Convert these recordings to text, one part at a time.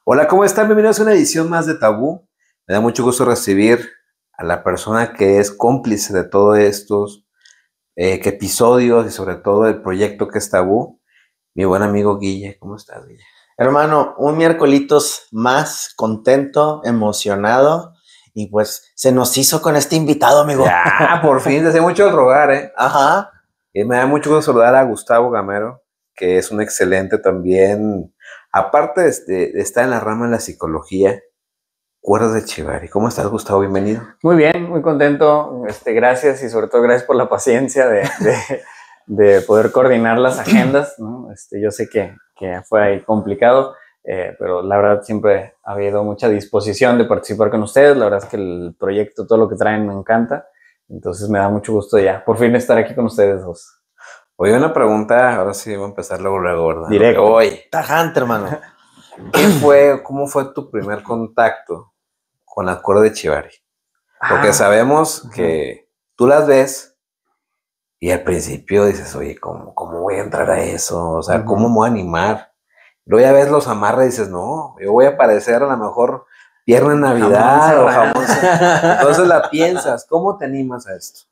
Hola, ¿cómo están? Bienvenidos a una edición más de Tabú. Me da mucho gusto recibir a la persona que es cómplice de todos estos episodios y sobre todo el proyecto que es Tabú, mi buen amigo Guille. ¿Cómo estás, Guille? Hermano, un miércolito más contento, emocionado y pues se nos hizo con este invitado, amigo. Ya, por fin, desde mucho rogar, ¿eh? Ajá. Y me da mucho gusto saludar a Gustavo Gamero, que es un excelente también, aparte de estar en la rama de la psicología, Cuerdas de Chivari. ¿Cómo estás, Gustavo? Bienvenido. Muy bien, muy contento. Gracias y sobre todo gracias por la paciencia de poder coordinar las agendas, ¿no? Yo sé que fue ahí complicado, pero la verdad siempre ha habido mucha disposición de participar con ustedes. La verdad es que el proyecto, todo lo que traen me encanta. Entonces me da mucho gusto ya por fin estar aquí con ustedes dos. Oye, una pregunta, ahora sí voy a empezar luego, ¿verdad? Directo. Hoy, Tajante, hermano. ¿Cómo fue tu primer contacto con la Cuerda de Chivari? Porque sabemos que tú las ves y al principio dices, oye, ¿cómo voy a entrar a eso? O sea, ¿cómo me voy a animar? Luego ya ves los amarres y dices, no, yo voy a aparecer a lo mejor pierna en Navidad o jamón. Entonces la piensas, ¿cómo te animas a esto?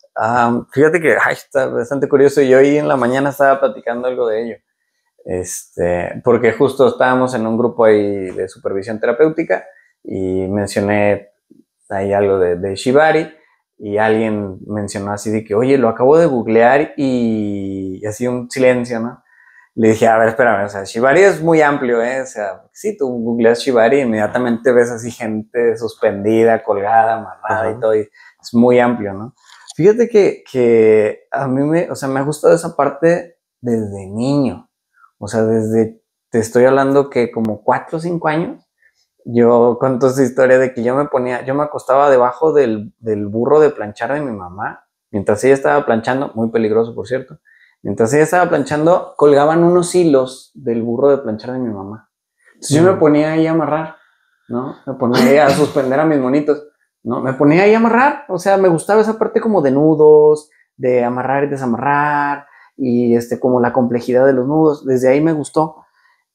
Fíjate que está bastante curioso y hoy en la mañana estaba platicando algo de ello. Porque justo estábamos en un grupo ahí de supervisión terapéutica y mencioné ahí algo de Shibari y alguien mencionó así de que, oye, lo acabo de googlear y así un silencio, ¿no? Le dije, a ver, espérame, o sea, Shibari es muy amplio, ¿eh? O sea, sí, tú googleas Shibari y inmediatamente ves así gente suspendida, colgada, amarrada y todo, y es muy amplio, ¿no? Fíjate que a mí me ha gustado esa parte desde niño. O sea, te estoy hablando que como 4 o 5 años, yo cuento esa historia de que yo me acostaba debajo del burro de planchar de mi mamá, mientras ella estaba planchando, muy peligroso por cierto, mientras ella estaba planchando, colgaban unos hilos del burro de planchar de mi mamá. Entonces yo me ponía ahí a amarrar, ¿no? Me ponía ahí a suspender a mis monitos, ¿no? Me ponía ahí a amarrar, o sea, me gustaba esa parte como de nudos, de amarrar y desamarrar, y como la complejidad de los nudos, desde ahí me gustó.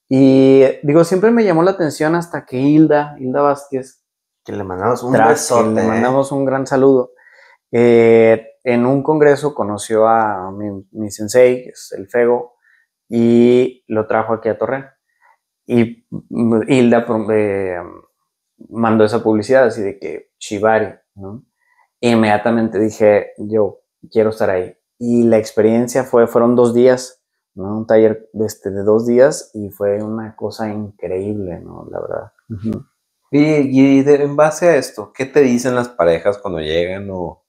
Y digo, siempre me llamó la atención hasta que Hilda Vázquez, Que le mandamos un besote. le mandamos un gran saludo, en un congreso conoció a mi sensei, que es el Fego, y lo trajo aquí a Torreón. Y Hilda mandó esa publicidad así de que Shibari, ¿no? Inmediatamente dije, yo quiero estar ahí. Y la experiencia fueron 2 días, ¿no? Un taller de 2 días y fue una cosa increíble, ¿no? La verdad. En base a esto, ¿qué te dicen las parejas cuando llegan? O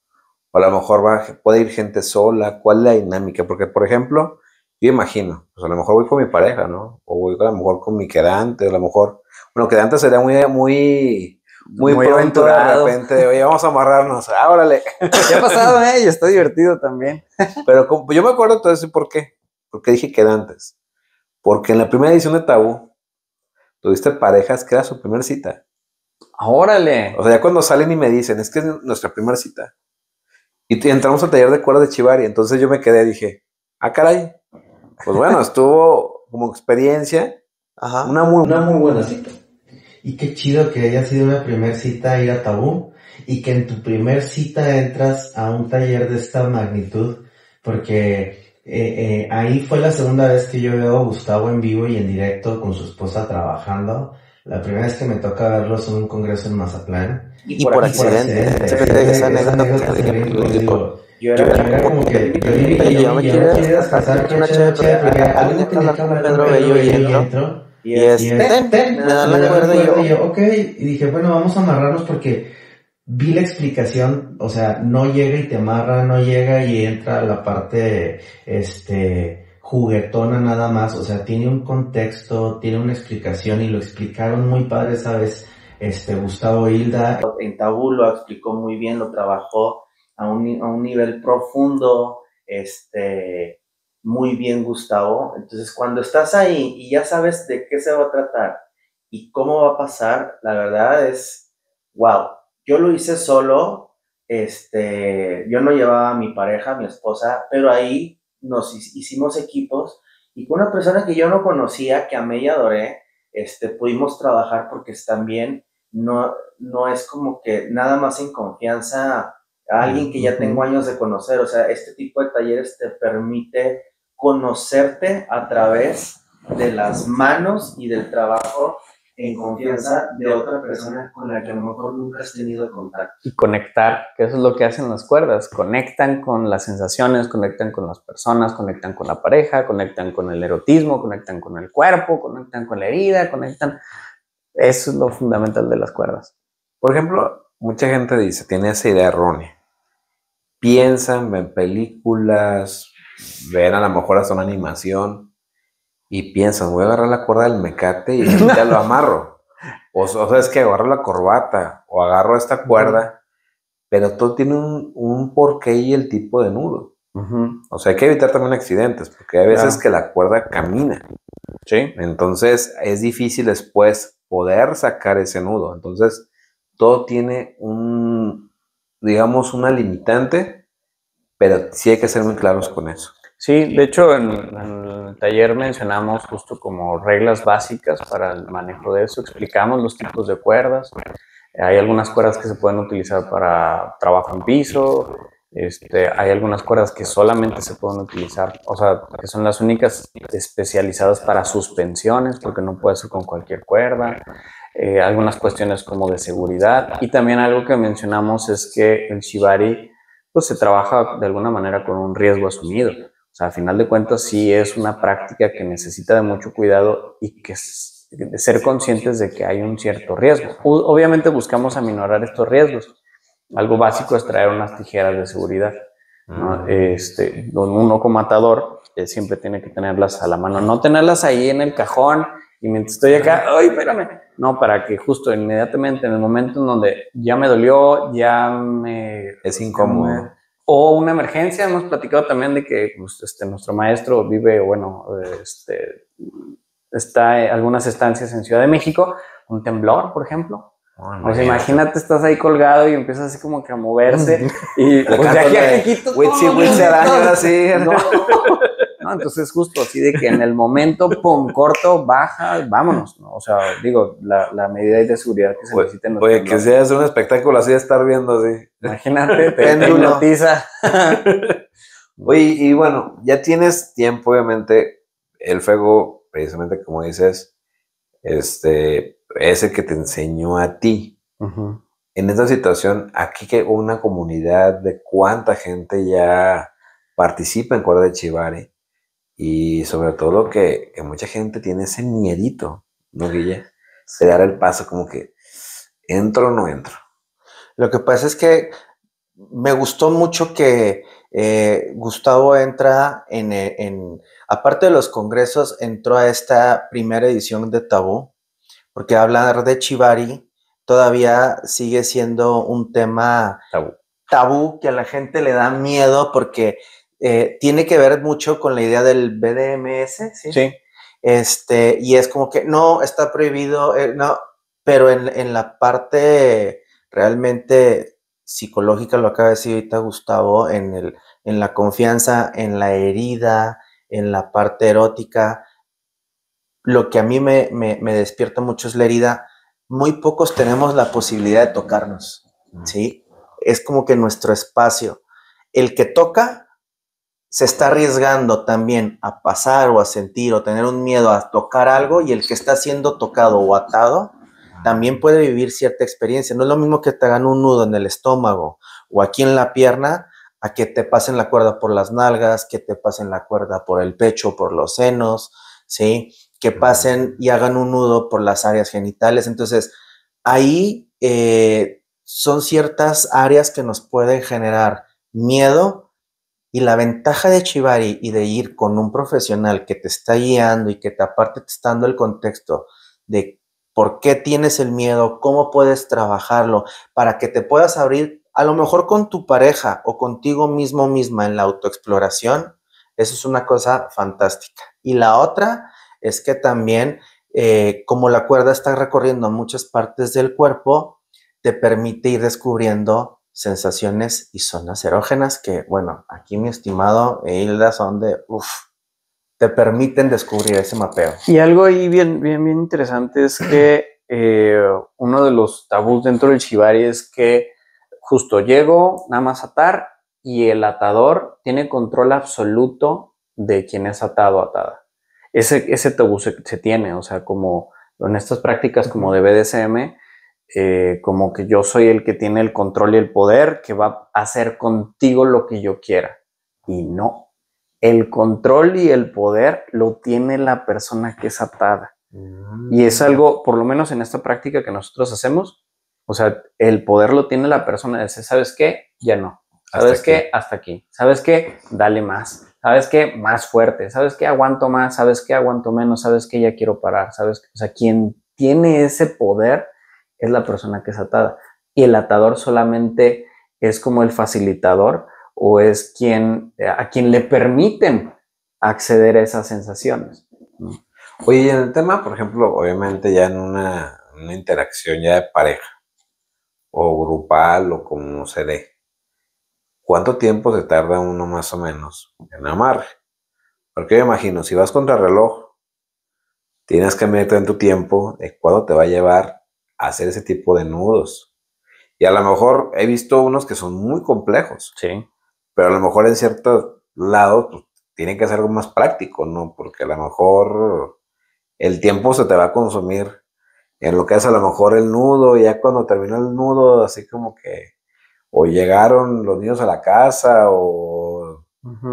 a lo mejor puede ir gente sola. ¿Cuál es la dinámica? Porque, por ejemplo, yo imagino, pues a lo mejor voy con mi pareja, ¿no? O voy a lo mejor con mi quedante, a lo mejor, bueno, quedante sería muy pronto aventurado. de repente, oye, vamos a amarrarnos, órale. ¿Qué ha pasado, y está divertido también. Pero yo me acuerdo entonces, ¿por qué? Porque dije quedantes. Porque en la primera edición de Tabú, tuviste parejas que era su primera cita. ¡Órale! O sea, ya cuando salen y me dicen, es que es nuestra primera cita. Y entramos al taller de cuerdas de Chivari. Entonces yo me quedé, dije, caray. Pues bueno, estuvo como experiencia. Ajá. Una muy buena cita. Y qué chido que haya sido una primer cita ir a Tabú y que en tu primer cita entras a un taller de esta magnitud, porque ahí fue la segunda vez que yo veo a Gustavo en vivo y en directo con su esposa trabajando. La primera vez que me toca verlos en un congreso en Mazatlán. Y por accidente. Esa anécdota yo era como que yo me quiero casar con una chévere porque algo tenía que hablar con Pedro Bello y entro. Y me dan la cuerda y yo, ok, y dije, bueno, vamos a amarrarnos porque vi la explicación, o sea, no llega y te amarra, no llega y entra la parte, juguetona nada más, o sea, tiene un contexto, tiene una explicación y lo explicaron muy padre esa vez, Gustavo e Hilda. En Tabú lo explicó muy bien, lo trabajó a un nivel profundo, muy bien Gustavo. Entonces cuando estás ahí y ya sabes de qué se va a tratar y cómo va a pasar, la verdad es, wow. Yo lo hice solo, yo no llevaba a mi pareja, a mi esposa, pero ahí nos hicimos equipos y con una persona que yo no conocía, que amé y adoré, pudimos trabajar porque también no es como que nada más en confianza a alguien que ya tengo años de conocer. O sea, este tipo de talleres te permite conocerte a través de las manos y del trabajo en confianza de otra persona con la que a lo mejor nunca has tenido contacto. Y conectar, que eso es lo que hacen las cuerdas, conectan con las sensaciones, conectan con las personas, conectan con la pareja, conectan con el erotismo, conectan con el cuerpo, conectan con la herida, conectan. Eso es lo fundamental de las cuerdas. Por ejemplo, mucha gente dice, tiene esa idea errónea. Piensan, ven películas, ven a lo mejor hasta una animación y piensan, voy a agarrar la cuerda del mecate y ya lo amarro. O sea, es que agarro la corbata o agarro esta cuerda, pero todo tiene un porqué y el tipo de nudo. O sea, hay que evitar también accidentes, porque hay veces que la cuerda camina. Sí. Entonces, es difícil después poder sacar ese nudo. Entonces, todo tiene digamos, una limitante, pero sí hay que ser muy claros con eso. Sí, de hecho, en el taller mencionamos justo como reglas básicas para el manejo de eso. Explicamos los tipos de cuerdas. Hay algunas cuerdas que se pueden utilizar para trabajo en piso. Hay algunas cuerdas que solamente se pueden utilizar, o sea, que son las únicas especializadas para suspensiones, porque no puede ser con cualquier cuerda. Algunas cuestiones como de seguridad. Y también algo que mencionamos es que el shibari pues, se trabaja de alguna manera con un riesgo asumido. O sea, a final de cuentas sí es una práctica que necesita de mucho cuidado y que de ser conscientes de que hay un cierto riesgo. Obviamente buscamos aminorar estos riesgos. Algo básico es traer unas tijeras de seguridad, ¿no? Uno como atador siempre tiene que tenerlas a la mano, no tenerlas ahí en el cajón y mientras estoy acá, ¡ay, espérame! No, para que justo inmediatamente en el momento en donde ya me dolió, ya me... Es incómodo. O una emergencia, hemos platicado también de que pues, nuestro maestro vive, bueno, está en algunas estancias en Ciudad de México, un temblor, por ejemplo. Pues imagínate, estás ahí colgado y empiezas así como que a moverse y pues de aquí a aquí quito no, entonces justo así de que en el momento, pum, corto, baja, vámonos, ¿no? O sea, digo, la medida de seguridad que se necesita. Oye, que sea un espectáculo así de estar viendo así. Imagínate, te hipnotiza. Oye, y bueno, ya tienes tiempo, obviamente, el fuego, precisamente como dices, ese que te enseñó a ti. En esta situación, aquí que una comunidad de cuánta gente ya participa en cuerda de Chivari y sobre todo que mucha gente tiene ese miedito, ¿no, Guille? De dar el paso como que ¿entro o no entro? Lo que pasa es que me gustó mucho que Gustavo entra aparte de los congresos, entró a esta primera edición de Tabú, porque hablar de Chivari todavía sigue siendo un tema tabú que a la gente le da miedo porque tiene que ver mucho con la idea del BDMS, ¿sí? Sí. Y es como que no, está prohibido, no, pero en la parte realmente psicológica, lo acaba de decir ahorita Gustavo, en la confianza, en la herida, en la parte erótica, lo que a mí me despierta mucho es la herida. Muy pocos tenemos la posibilidad de tocarnos, ¿sí? Es como que nuestro espacio. El que toca se está arriesgando también a pasar o a sentir o tener un miedo a tocar algo, y el que está siendo tocado o atado también puede vivir cierta experiencia. No es lo mismo que te hagan un nudo en el estómago o aquí en la pierna a que te pasen la cuerda por las nalgas, que te pasen la cuerda por el pecho, por los senos, ¿sí? Que pasen y hagan un nudo por las áreas genitales. Entonces, ahí son ciertas áreas que nos pueden generar miedo, y la ventaja de Chivari y de ir con un profesional que te está guiando y que aparte te está dando el contexto de por qué tienes el miedo, cómo puedes trabajarlo, para que te puedas abrir a lo mejor con tu pareja o contigo mismo misma en la autoexploración. Eso es una cosa fantástica. Y la otra es que también, como la cuerda está recorriendo muchas partes del cuerpo, te permite ir descubriendo sensaciones y zonas erógenas que, bueno, aquí mi estimado Hilda son de, te permiten descubrir ese mapeo. Y algo ahí bien interesante es que uno de los tabús dentro del shibari es que justo llego nada más a atar y el atador tiene control absoluto de quien es atado o atada. Ese tabú se tiene, o sea, como en estas prácticas como de BDSM, como que yo soy el que tiene el control y el poder, que va a hacer contigo lo que yo quiera. Y no. El control y el poder lo tiene la persona que es atada. Y es algo, por lo menos en esta práctica que nosotros hacemos, o sea, el poder lo tiene la persona. Dice, ¿sabes qué? Ya no. ¿Sabes qué? Hasta aquí. ¿Sabes qué? Dale más. ¿Sabes qué? Más fuerte. ¿Sabes qué? Aguanto más. ¿Sabes qué? Aguanto menos. ¿Sabes qué? Ya quiero parar. ¿Sabes qué? O sea, quien tiene ese poder es la persona que es atada. Y el atador solamente es como el facilitador o es a quien le permiten acceder a esas sensaciones. Oye, y en el tema, por ejemplo, obviamente ya en una interacción ya de pareja o grupal o como se dé, ¿cuánto tiempo se tarda uno más o menos en amarre? Porque yo imagino, si vas contra reloj, tienes que meter en tu tiempo de cuándo te va a llevar a hacer ese tipo de nudos. Y a lo mejor he visto unos que son muy complejos. Sí. Pero a lo mejor en ciertos lados pues, tienen que ser algo más práctico, ¿no? Porque a lo mejor el tiempo se te va a consumir en lo que es a lo mejor el nudo, y ya cuando terminó el nudo, así como que o llegaron los niños a la casa o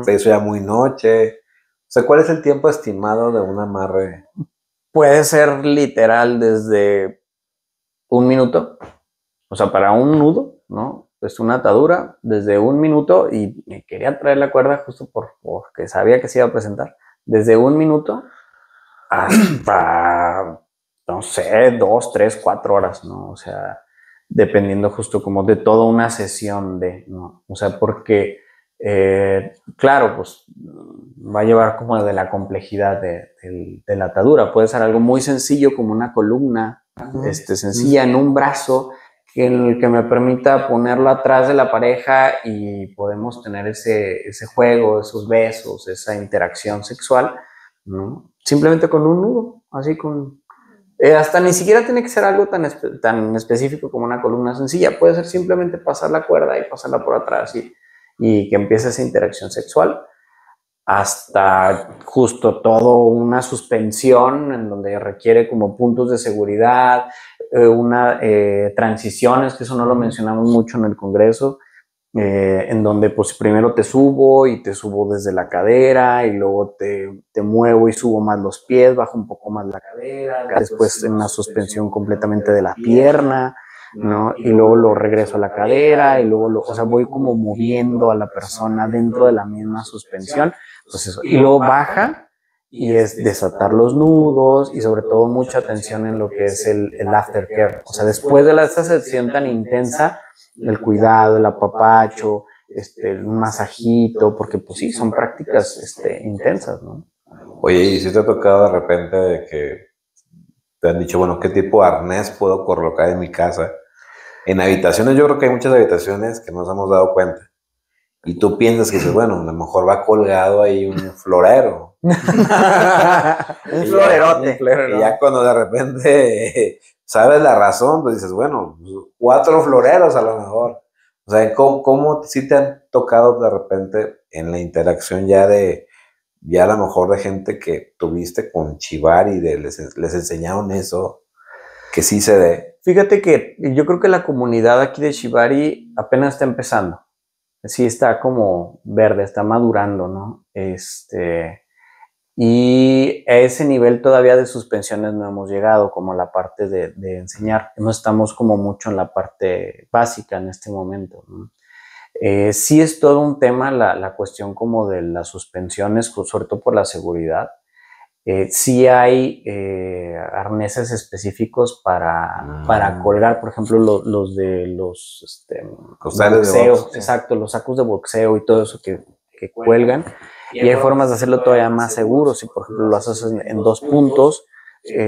se hizo ya muy noche. O sea, ¿cuál es el tiempo estimado de un amarre? Puede ser literal desde 1 minuto, o sea, para un nudo, ¿no? Pues una atadura desde 1 minuto, y me quería traer la cuerda justo porque sabía que se iba a presentar, desde 1 minuto hasta, no sé, 2, 3, 4 horas, ¿no? O sea, dependiendo justo como de toda una sesión ¿no? O sea, porque, claro, pues va a llevar como de la complejidad de la atadura. Puede ser algo muy sencillo como una columna, sencilla en un brazo, que me permita ponerlo atrás de la pareja y podemos tener ese juego, esos besos, esa interacción sexual, ¿no? Simplemente con un nudo, así con... hasta ni siquiera tiene que ser algo tan específico como una columna sencilla, puede ser simplemente pasar la cuerda y pasarla por atrás y que empiece esa interacción sexual, hasta justo todo una suspensión en donde requiere como puntos de seguridad, transiciones, que eso no lo mencionamos mucho en el Congreso, en donde pues primero te subo desde la cadera y luego te muevo y subo más los pies, bajo un poco más la cadera, después en una suspensión completamente de la pierna, ¿no? Y luego lo regreso a la cadera y luego o sea, voy como moviendo a la persona dentro de la misma suspensión, pues eso, y luego baja y es desatar los nudos y sobre todo mucha atención en lo que es el aftercare, o sea, después de esta sesión tan intensa, el cuidado, el apapacho, un masajito, porque pues sí, son prácticas intensas, ¿no? Oye, ¿y si te ha tocado de repente de que te han dicho, bueno, qué tipo de arnés puedo colocar en mi casa? En habitaciones, yo creo que hay muchas habitaciones que nos hemos dado cuenta. Y tú piensas que dices, bueno, a lo mejor va colgado ahí un florero. Un florerote. Y ya cuando de repente sabes la razón, pues dices, bueno, 4 floreros a lo mejor. O sea, ¿cómo sí te han tocado de repente en la interacción ya a lo mejor de gente que tuviste con Shibari, les enseñaron eso, que sí se dé? Fíjate que yo creo que la comunidad aquí de Shibari apenas está empezando. Sí está como verde, está madurando, ¿no? Y a ese nivel todavía de suspensiones no hemos llegado, como la parte de enseñar. No estamos como mucho en la parte básica en este momento, ¿no? Sí es todo un tema la cuestión como de las suspensiones, sobre todo por la seguridad. Sí hay arneses específicos para colgar, por ejemplo, los de los boxeo, exacto, los sacos de boxeo y todo eso que cuelgan. Y hay formas de hacerlo todavía más seguro. Si, por ejemplo, lo haces en 2 puntos,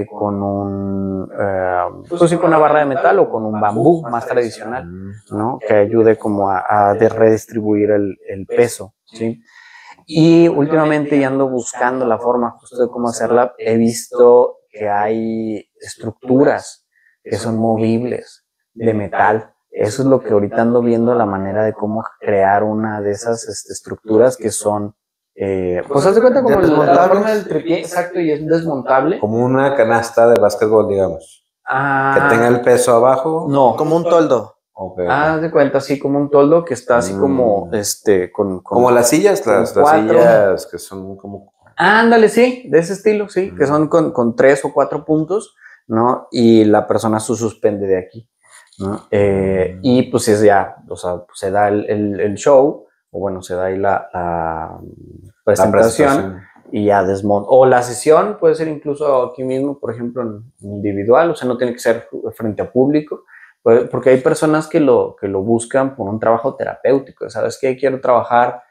con pues sí, con una barra de metal o con un bambú más tradicional, ¿no? Que ayude como a redistribuir el peso, ¿sí? Y últimamente ya ando buscando la forma justo de cómo hacerla. He visto que hay estructuras que son movibles de metal. Eso es lo que ahorita ando viendo, la manera de cómo crear una de esas estructuras que son, pues haz de cuenta como la forma del tripié, exacto, y es desmontable. Como una canasta de básquetbol, digamos. Que tenga el peso abajo. No. Como un toldo. Okay. Haz de cuenta, así como un toldo que está así como, como las sillas, las sillas que son como... Ándale, sí, de ese estilo, sí, que son con 3 o 4 puntos, ¿no? Y la persona se suspende de aquí, ¿no? Y pues es ya, o sea, pues se da el show, o bueno, se da ahí la presentación y ya desmonta. O la sesión puede ser incluso aquí mismo, por ejemplo, en individual, o sea, no tiene que ser frente a público, porque hay personas que lo buscan por un trabajo terapéutico. ¿Sabes qué? Quiero trabajar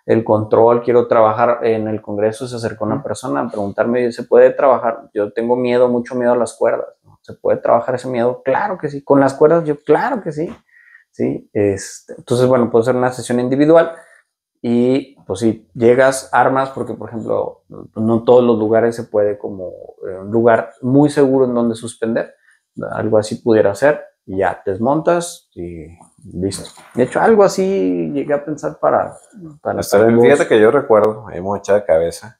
el control, quiero trabajar en el congreso. Se acercó una persona a preguntarme, ¿se puede trabajar? Yo tengo miedo, mucho miedo a las cuerdas, ¿no? ¿Se puede trabajar ese miedo? Claro que sí. ¿Con las cuerdas? Yo, claro que sí. ¿Sí? Entonces, bueno, puede ser una sesión individual y pues si llegas, armas, porque por ejemplo, no todos los lugares se puede como un lugar muy seguro en donde suspender. Algo así pudiera ser. Y ya te desmontas y listo. De hecho, algo así llegué a pensar para fíjate que yo recuerdo, hemos echado de cabeza.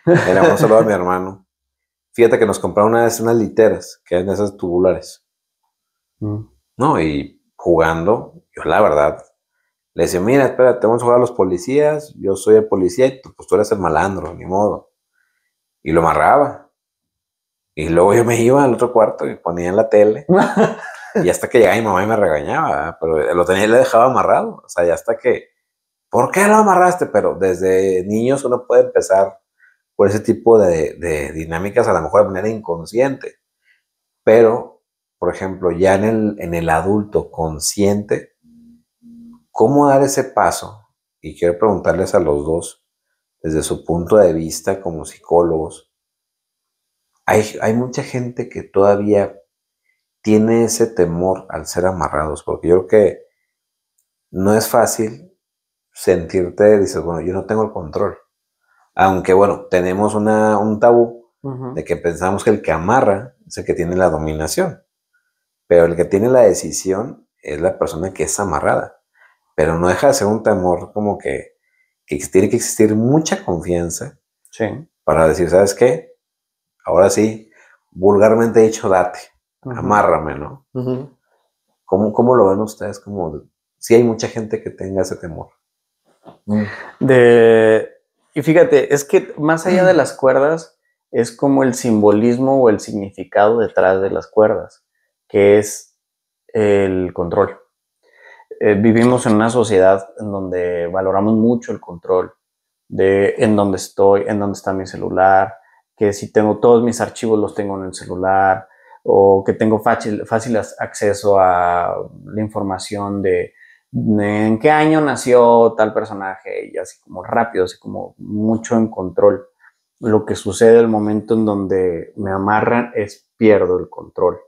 Era un saludo a mi hermano. Fíjate que nos compraron una vez unas literas, que eran esas tubulares. No, y jugando, yo la verdad, le decía, mira, espérate, vamos a jugar a los policías, yo soy el policía y pues tú eres el malandro, ni modo. Y lo amarraba. Y luego yo me iba al otro cuarto y ponía en la tele. Y hasta que llegaba mi mamá y me regañaba, pero lo tenía y le dejaba amarrado. O sea, ya hasta que, ¿por qué lo amarraste? Pero desde niños uno puede empezar por ese tipo de dinámicas, a lo mejor de manera inconsciente. Pero, por ejemplo, ya en el adulto consciente, ¿cómo dar ese paso? Y quiero preguntarles a los dos, desde su punto de vista como psicólogos, hay mucha gente que todavía tiene ese temor al ser amarrados, porque yo creo que no es fácil sentirte, dices, bueno, yo no tengo el control. Aunque, bueno, tenemos un tabú de que pensamos que el que amarra es el que tiene la dominación, pero el que tiene la decisión es la persona que es amarrada. Pero no deja de ser un temor como que tiene que existir mucha confianza para decir, ¿sabes qué? Ahora sí, vulgarmente dicho, date, amárrame, ¿no? ¿Cómo lo ven ustedes? Como si hay mucha gente que tenga ese temor. Y fíjate, es que más allá de las cuerdas, es como el simbolismo o el significado detrás de las cuerdas, que es el control. Vivimos en una sociedad en donde valoramos mucho el control de en dónde estoy, en dónde está mi celular, que si tengo todos mis archivos los tengo en el celular, o que tengo fácil acceso a la información de en qué año nació tal personaje, y así como rápido, así como mucho en control. Lo que sucede al momento en donde me amarran es pierdo el control.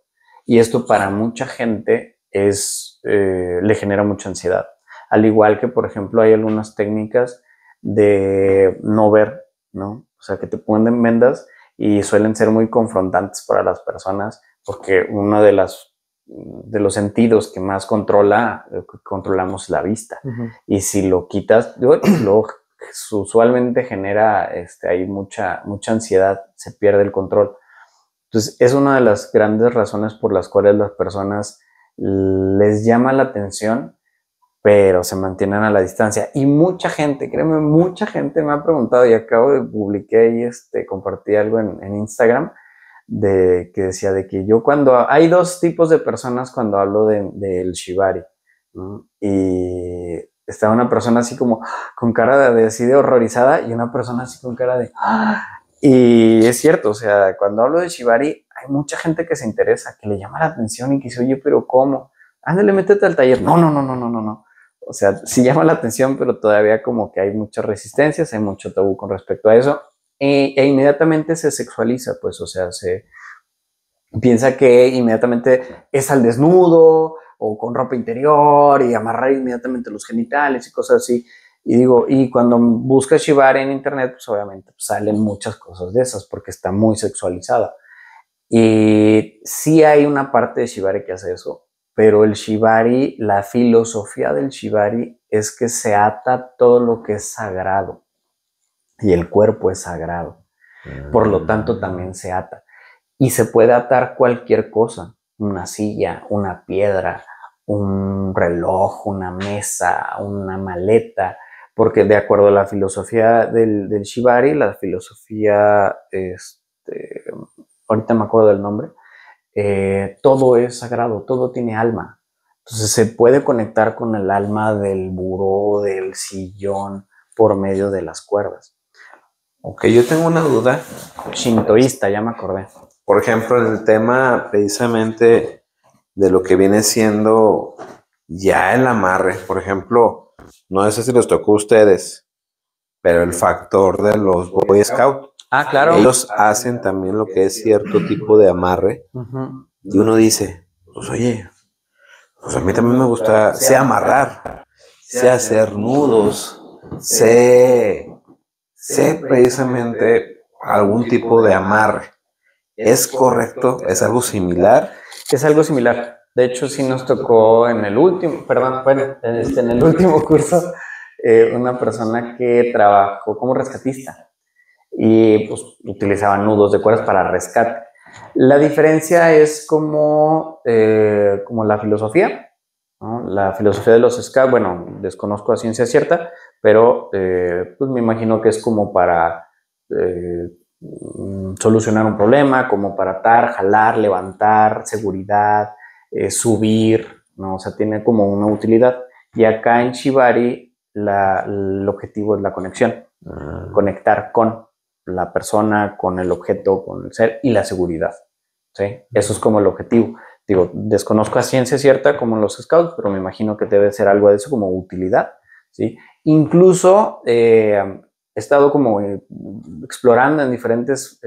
Y esto para mucha gente le genera mucha ansiedad. Al igual que, por ejemplo, hay algunas técnicas de no ver, ¿no? O sea, que te ponen vendas y suelen ser muy confrontantes para las personas porque uno de los sentidos que más controlamos es la vista. Y si lo quitas, usualmente genera hay mucha ansiedad, se pierde el control. Entonces, es una de las grandes razones por las cuales las personas les llama la atención, pero se mantienen a la distancia. Y mucha gente, créeme, mucha gente me ha preguntado, y acabo de publicar ahí, compartí algo en Instagram, que decía de que yo hay dos tipos de personas cuando hablo del Shibari, ¿no? Y está una persona así como con cara así de horrorizada y una persona así con cara de... Y es cierto, o sea, cuando hablo de Shibari hay mucha gente que se interesa, que le llama la atención y que dice, oye, pero ¿cómo? Ándale, métete al taller. No. O sea, sí llama la atención, pero todavía como que hay muchas resistencias, hay mucho tabú con respecto a eso. e inmediatamente se sexualiza, pues, o sea, se piensa que inmediatamente es al desnudo o con ropa interior y amarrar inmediatamente los genitales y cosas así. Y digo, y cuando buscas shibari en internet, pues obviamente pues, salen muchas cosas de esas porque está muy sexualizada. Y sí hay una parte de shibari que hace eso, pero el shibari, la filosofía del shibari es que se ata todo lo que es sagrado y el cuerpo es sagrado. Por lo tanto, también se ata. Y se puede atar cualquier cosa, una silla, una piedra, un reloj, una mesa, una maleta, porque de acuerdo a la filosofía del shibari, la filosofía, ahorita me acuerdo del nombre, todo es sagrado, todo tiene alma. Entonces se puede conectar con el alma del buró, del sillón, por medio de las cuerdas. Ok, yo tengo una duda. Shintoísta, ya me acordé. Por ejemplo, en el tema precisamente de lo que viene siendo ya el amarre. Por ejemplo, no sé si les tocó a ustedes, pero el factor de los Boy Scouts. Ah, claro. Ellos hacen también lo que es cierto tipo de amarre. Y uno dice, pues oye, pues a mí también me gusta, sé amarrar, sé hacer nudos, sé precisamente algún tipo de amarre. ¿Es correcto? ¿Es algo similar? Es algo similar. De hecho, sí nos tocó en el último, perdón, bueno, en el último curso, una persona que trabajó como rescatista y pues utilizaba nudos de cuerdas para rescate. La diferencia es como la filosofía, ¿no? La filosofía de los scouts, bueno, desconozco a ciencia cierta, pero pues me imagino que es como para solucionar un problema, como para atar, jalar, levantar, seguridad, subir, ¿no? O sea, tiene como una utilidad. Y acá en Shibari el objetivo es la conexión, conectar con la persona, con el objeto, con el ser y la seguridad, ¿sí? Eso es como el objetivo. Digo, desconozco a ciencia cierta como los scouts, pero me imagino que debe ser algo de eso como utilidad, ¿sí? Incluso he estado como explorando en diferentes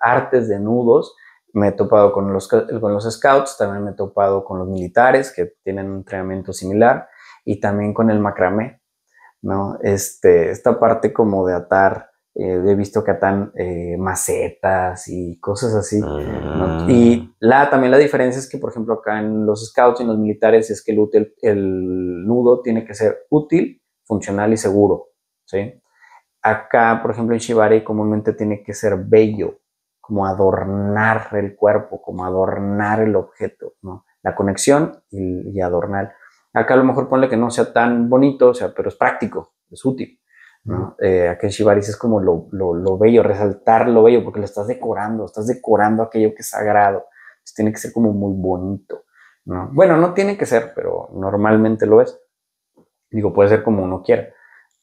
artes de nudos. Me he topado con los scouts, también me he topado con los militares que tienen un entrenamiento similar y también con el macramé, ¿no? Esta parte como de atar, he visto que atan macetas y cosas así, ¿no? Y también la diferencia es que, por ejemplo, acá en los scouts y en los militares es que el nudo tiene que ser útil, funcional y seguro, ¿sí? Acá, por ejemplo, en Shibari comúnmente tiene que ser bello, como adornar el cuerpo, como adornar el objeto, ¿no? La conexión y adornar. Acá a lo mejor ponle que no sea tan bonito, o sea, pero es práctico, es útil, ¿no? Acá en Shibari es como lo bello, resaltar lo bello, porque lo estás decorando aquello que es sagrado. Entonces tiene que ser como muy bonito, ¿no? Bueno, no tiene que ser, pero normalmente lo es. Digo, puede ser como uno quiera.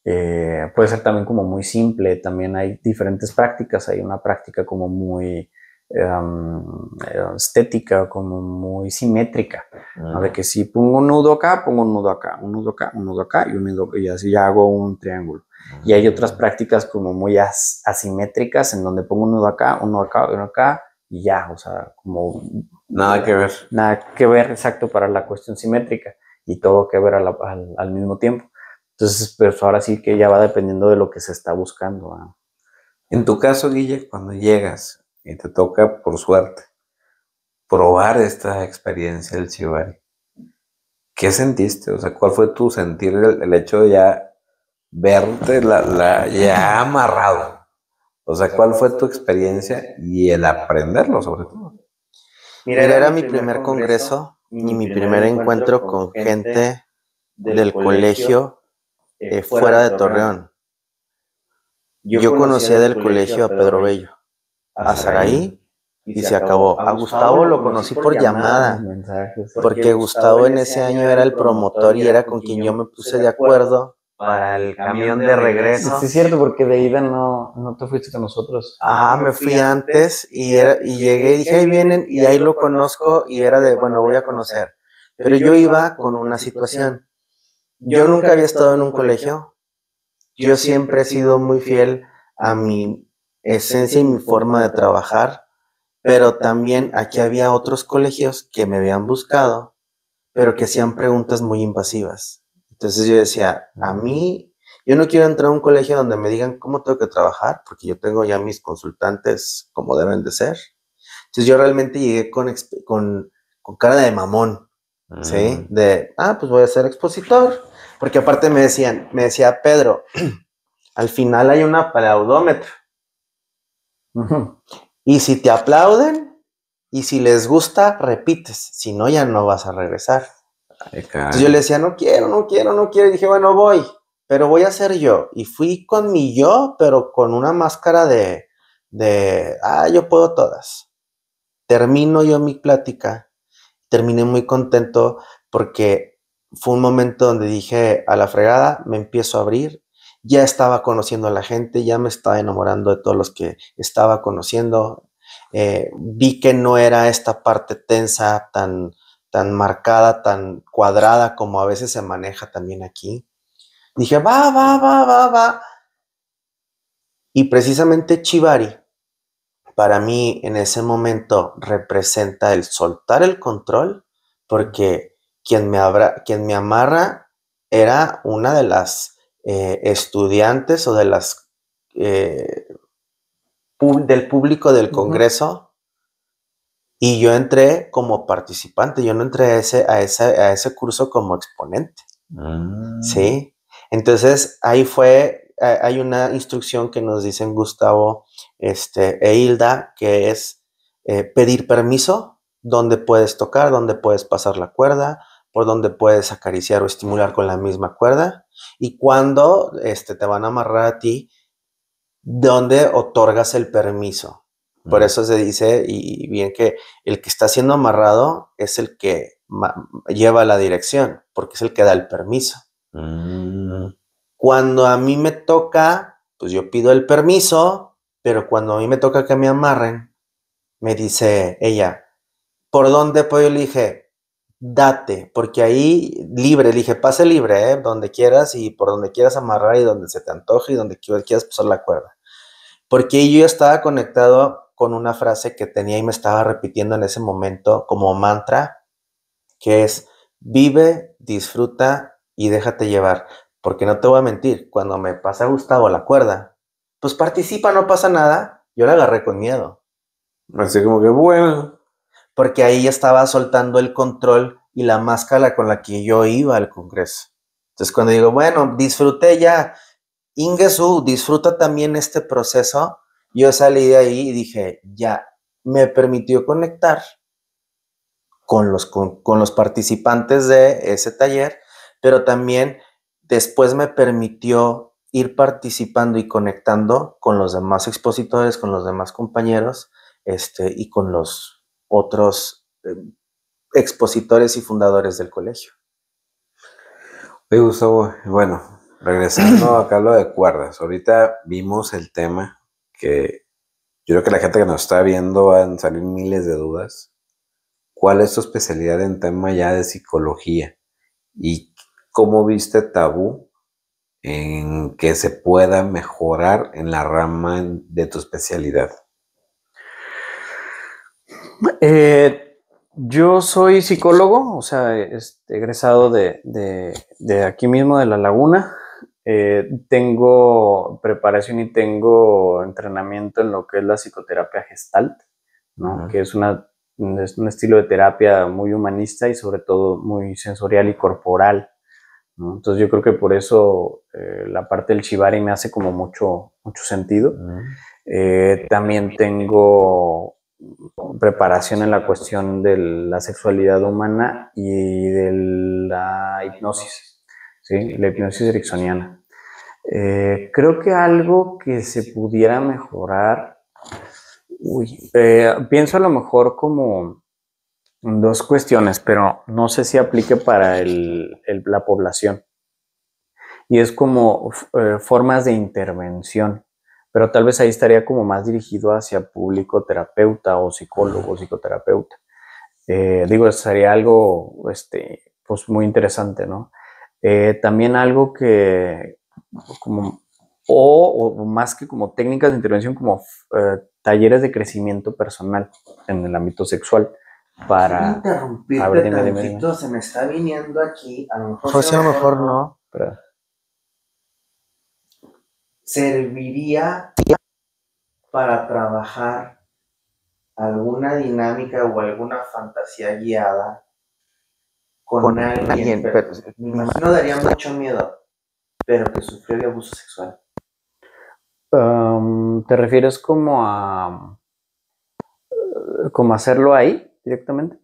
Puede ser también como muy simple, también hay diferentes prácticas, hay una práctica como muy estética, como muy simétrica, ¿no? De que si pongo un nudo acá, pongo un nudo acá, un nudo acá, un nudo acá y un nudo, y así ya hago un triángulo. Y hay otras prácticas como muy asimétricas en donde pongo un nudo acá, uno acá, uno acá y ya, o sea, como nada que ver. Nada que ver, exacto, para la cuestión simétrica y todo que ver al mismo tiempo. Entonces, pues ahora sí que ya va dependiendo de lo que se está buscando, ¿eh? En tu caso, Guille, cuando llegas y te toca, por suerte, probar esta experiencia del Shibari, ¿qué sentiste? O sea, ¿cuál fue tu sentir el hecho de ya verte ya amarrado? O sea, ¿cuál fue tu experiencia y el aprenderlo sobre todo? Mira, era mi primer congreso y mi primer encuentro con gente del colegio fuera de Torreón. Yo conocía del colegio a Pedro Bello, a Saraí y se acabó. A Gustavo lo conocí por llamada, porque Gustavo en ese año era el promotor y era con quien yo me puse de acuerdo para el camión de regreso. Sí, es cierto, porque de ida no te fuiste con nosotros. Ah, me fui antes y llegué y dije, ahí vienen, y ahí lo conozco y era de, bueno, voy a conocer. Pero yo iba con una situación. Yo nunca había estado en un colegio. Yo siempre he sido muy fiel a mi esencia y mi forma de trabajar, pero también aquí había otros colegios que me habían buscado, pero que hacían preguntas muy invasivas. Entonces yo decía, a mí, yo no quiero entrar a un colegio donde me digan cómo tengo que trabajar, porque yo tengo ya mis consultantes como deben de ser. Entonces yo realmente llegué con cara de mamón, ¿sí? De, pues voy a ser expositor. Porque aparte me decía Pedro, al final hay un aplaudómetro. Y si te aplauden y si les gusta, repites. Si no, ya no vas a regresar. Entonces yo le decía, no quiero. Y dije, bueno, voy, pero voy a ser yo. Y fui con mi yo, pero con una máscara de yo puedo todas. Termino yo mi plática. Terminé muy contento porque fue un momento donde dije, a la fregada, me empiezo a abrir. Ya estaba conociendo a la gente, ya me estaba enamorando de todos los que estaba conociendo. Vi que no era esta parte tensa, tan marcada, tan cuadrada como a veces se maneja también aquí. Dije, va. Y precisamente Chivari, para mí en ese momento representa el soltar el control, porque quien me amarra era una de las estudiantes o de las del público del Congreso, y yo entré como participante, yo no entré a ese curso como exponente. ¿Sí? Entonces ahí hay una instrucción que nos dicen Gustavo e Hilda, que es pedir permiso, dónde puedes tocar, dónde puedes pasar la cuerda, por dónde puedes acariciar o estimular con la misma cuerda, y cuando te van a amarrar a ti, dónde otorgas el permiso. Por eso se dice, y bien, que el que está siendo amarrado es el que lleva la dirección, porque es el que da el permiso. Cuando a mí me toca, pues yo pido el permiso, pero cuando a mí me toca que me amarren, me dice ella, ¿por dónde puedo? Yo le dije, date, porque ahí libre, le dije, pase libre, donde quieras y por donde quieras amarrar y donde se te antoje y donde quieras pasar la cuerda. Porque yo ya estaba conectado con una frase que tenía y me estaba repitiendo en ese momento como mantra, que es, vive, disfruta y déjate llevar. Porque no te voy a mentir, cuando me pasa Gustavo la cuerda, pues participa, no pasa nada. Yo la agarré con miedo. Así como que bueno. Porque ahí ya estaba soltando el control y la máscara con la que yo iba al Congreso. Entonces cuando digo, bueno, disfruté ya, Ingesu, disfruta también este proceso, yo salí de ahí y dije, ya, me permitió conectar con los participantes de ese taller, pero también después me permitió ir participando y conectando con los demás expositores, con los demás compañeros, y con los otros expositores y fundadores del colegio. Oye, Gustavo, bueno, regresando acá a lo de cuerdas, ahorita vimos el tema que yo creo que la gente que nos está viendo van a salir miles de dudas. ¿Cuál es tu especialidad en tema ya de psicología? ¿Y cómo viste tabú en que se pueda mejorar en la rama de tu especialidad? Yo soy psicólogo, o sea, egresado de aquí mismo, de La Laguna. Tengo preparación y tengo entrenamiento en lo que es la psicoterapia Gestalt, ¿no? Que es un estilo de terapia muy humanista y sobre todo muy sensorial y corporal, ¿no? Entonces yo creo que por eso la parte del Shibari me hace como mucho sentido. También tengo preparación en la cuestión de la sexualidad humana y de la hipnosis, ¿sí? La hipnosis ericksoniana. Creo que algo que se pudiera mejorar, pienso a lo mejor como dos cuestiones, pero no sé si aplique para la población. Y es como formas de intervención, pero tal vez ahí estaría como más dirigido hacia público terapeuta o psicólogo o psicoterapeuta. Digo, sería algo pues muy interesante, ¿no? También algo que como o más que como técnicas de intervención, como talleres de crecimiento personal en el ámbito sexual para... interrumpirte A ver, dime, tantito, se me está viniendo aquí, a lo mejor, sí, a lo mejor no. Pero, ¿Serviría para trabajar alguna dinámica o alguna fantasía guiada con alguien? Pero, me imagino daría mucho miedo, pero que sufrió de abuso sexual. ¿te refieres como a hacerlo ahí directamente?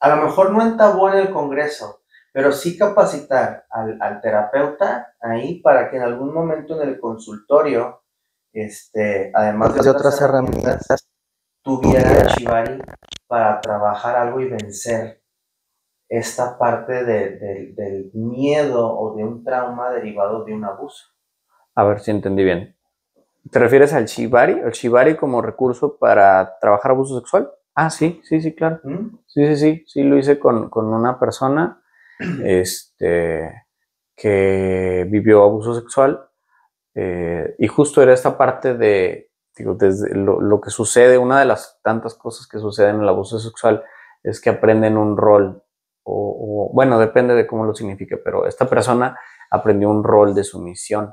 A lo mejor no en tabú en el Congreso, pero sí capacitar al terapeuta ahí para que en algún momento en el consultorio, además de otras herramientas, tuviera el Shibari para trabajar algo y vencer esta parte del miedo o de un trauma derivado de un abuso. A ver si entendí bien. ¿Te refieres al Shibari? ¿El Shibari como recurso para trabajar abuso sexual? Ah, sí, claro. Sí, lo hice con una persona que vivió abuso sexual y justo era esta parte de, digo, desde lo que sucede, una de las tantas cosas que suceden en el abuso sexual es que aprenden un rol, bueno, depende de cómo lo signifique, pero esta persona aprendió un rol de sumisión,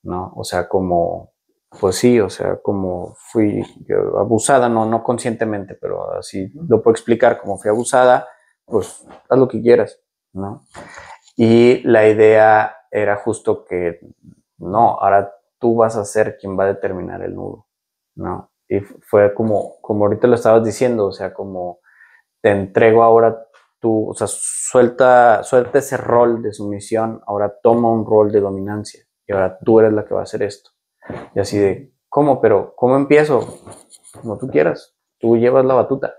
¿no? O sea, como, pues sí, o sea, como fui abusada, no conscientemente, pero así lo puedo explicar, como fui abusada, pues haz lo que quieras, ¿no? Y la idea era justo que, no, ahora tú vas a ser quien va a determinar el nudo, ¿no? Y fue como ahorita lo estabas diciendo, o sea, como te entrego ahora tú, o sea, suelta ese rol de sumisión, ahora toma un rol de dominancia y ahora tú eres la que va a hacer esto. Y así de, ¿cómo? Pero, ¿cómo empiezo? Como tú quieras, tú llevas la batuta.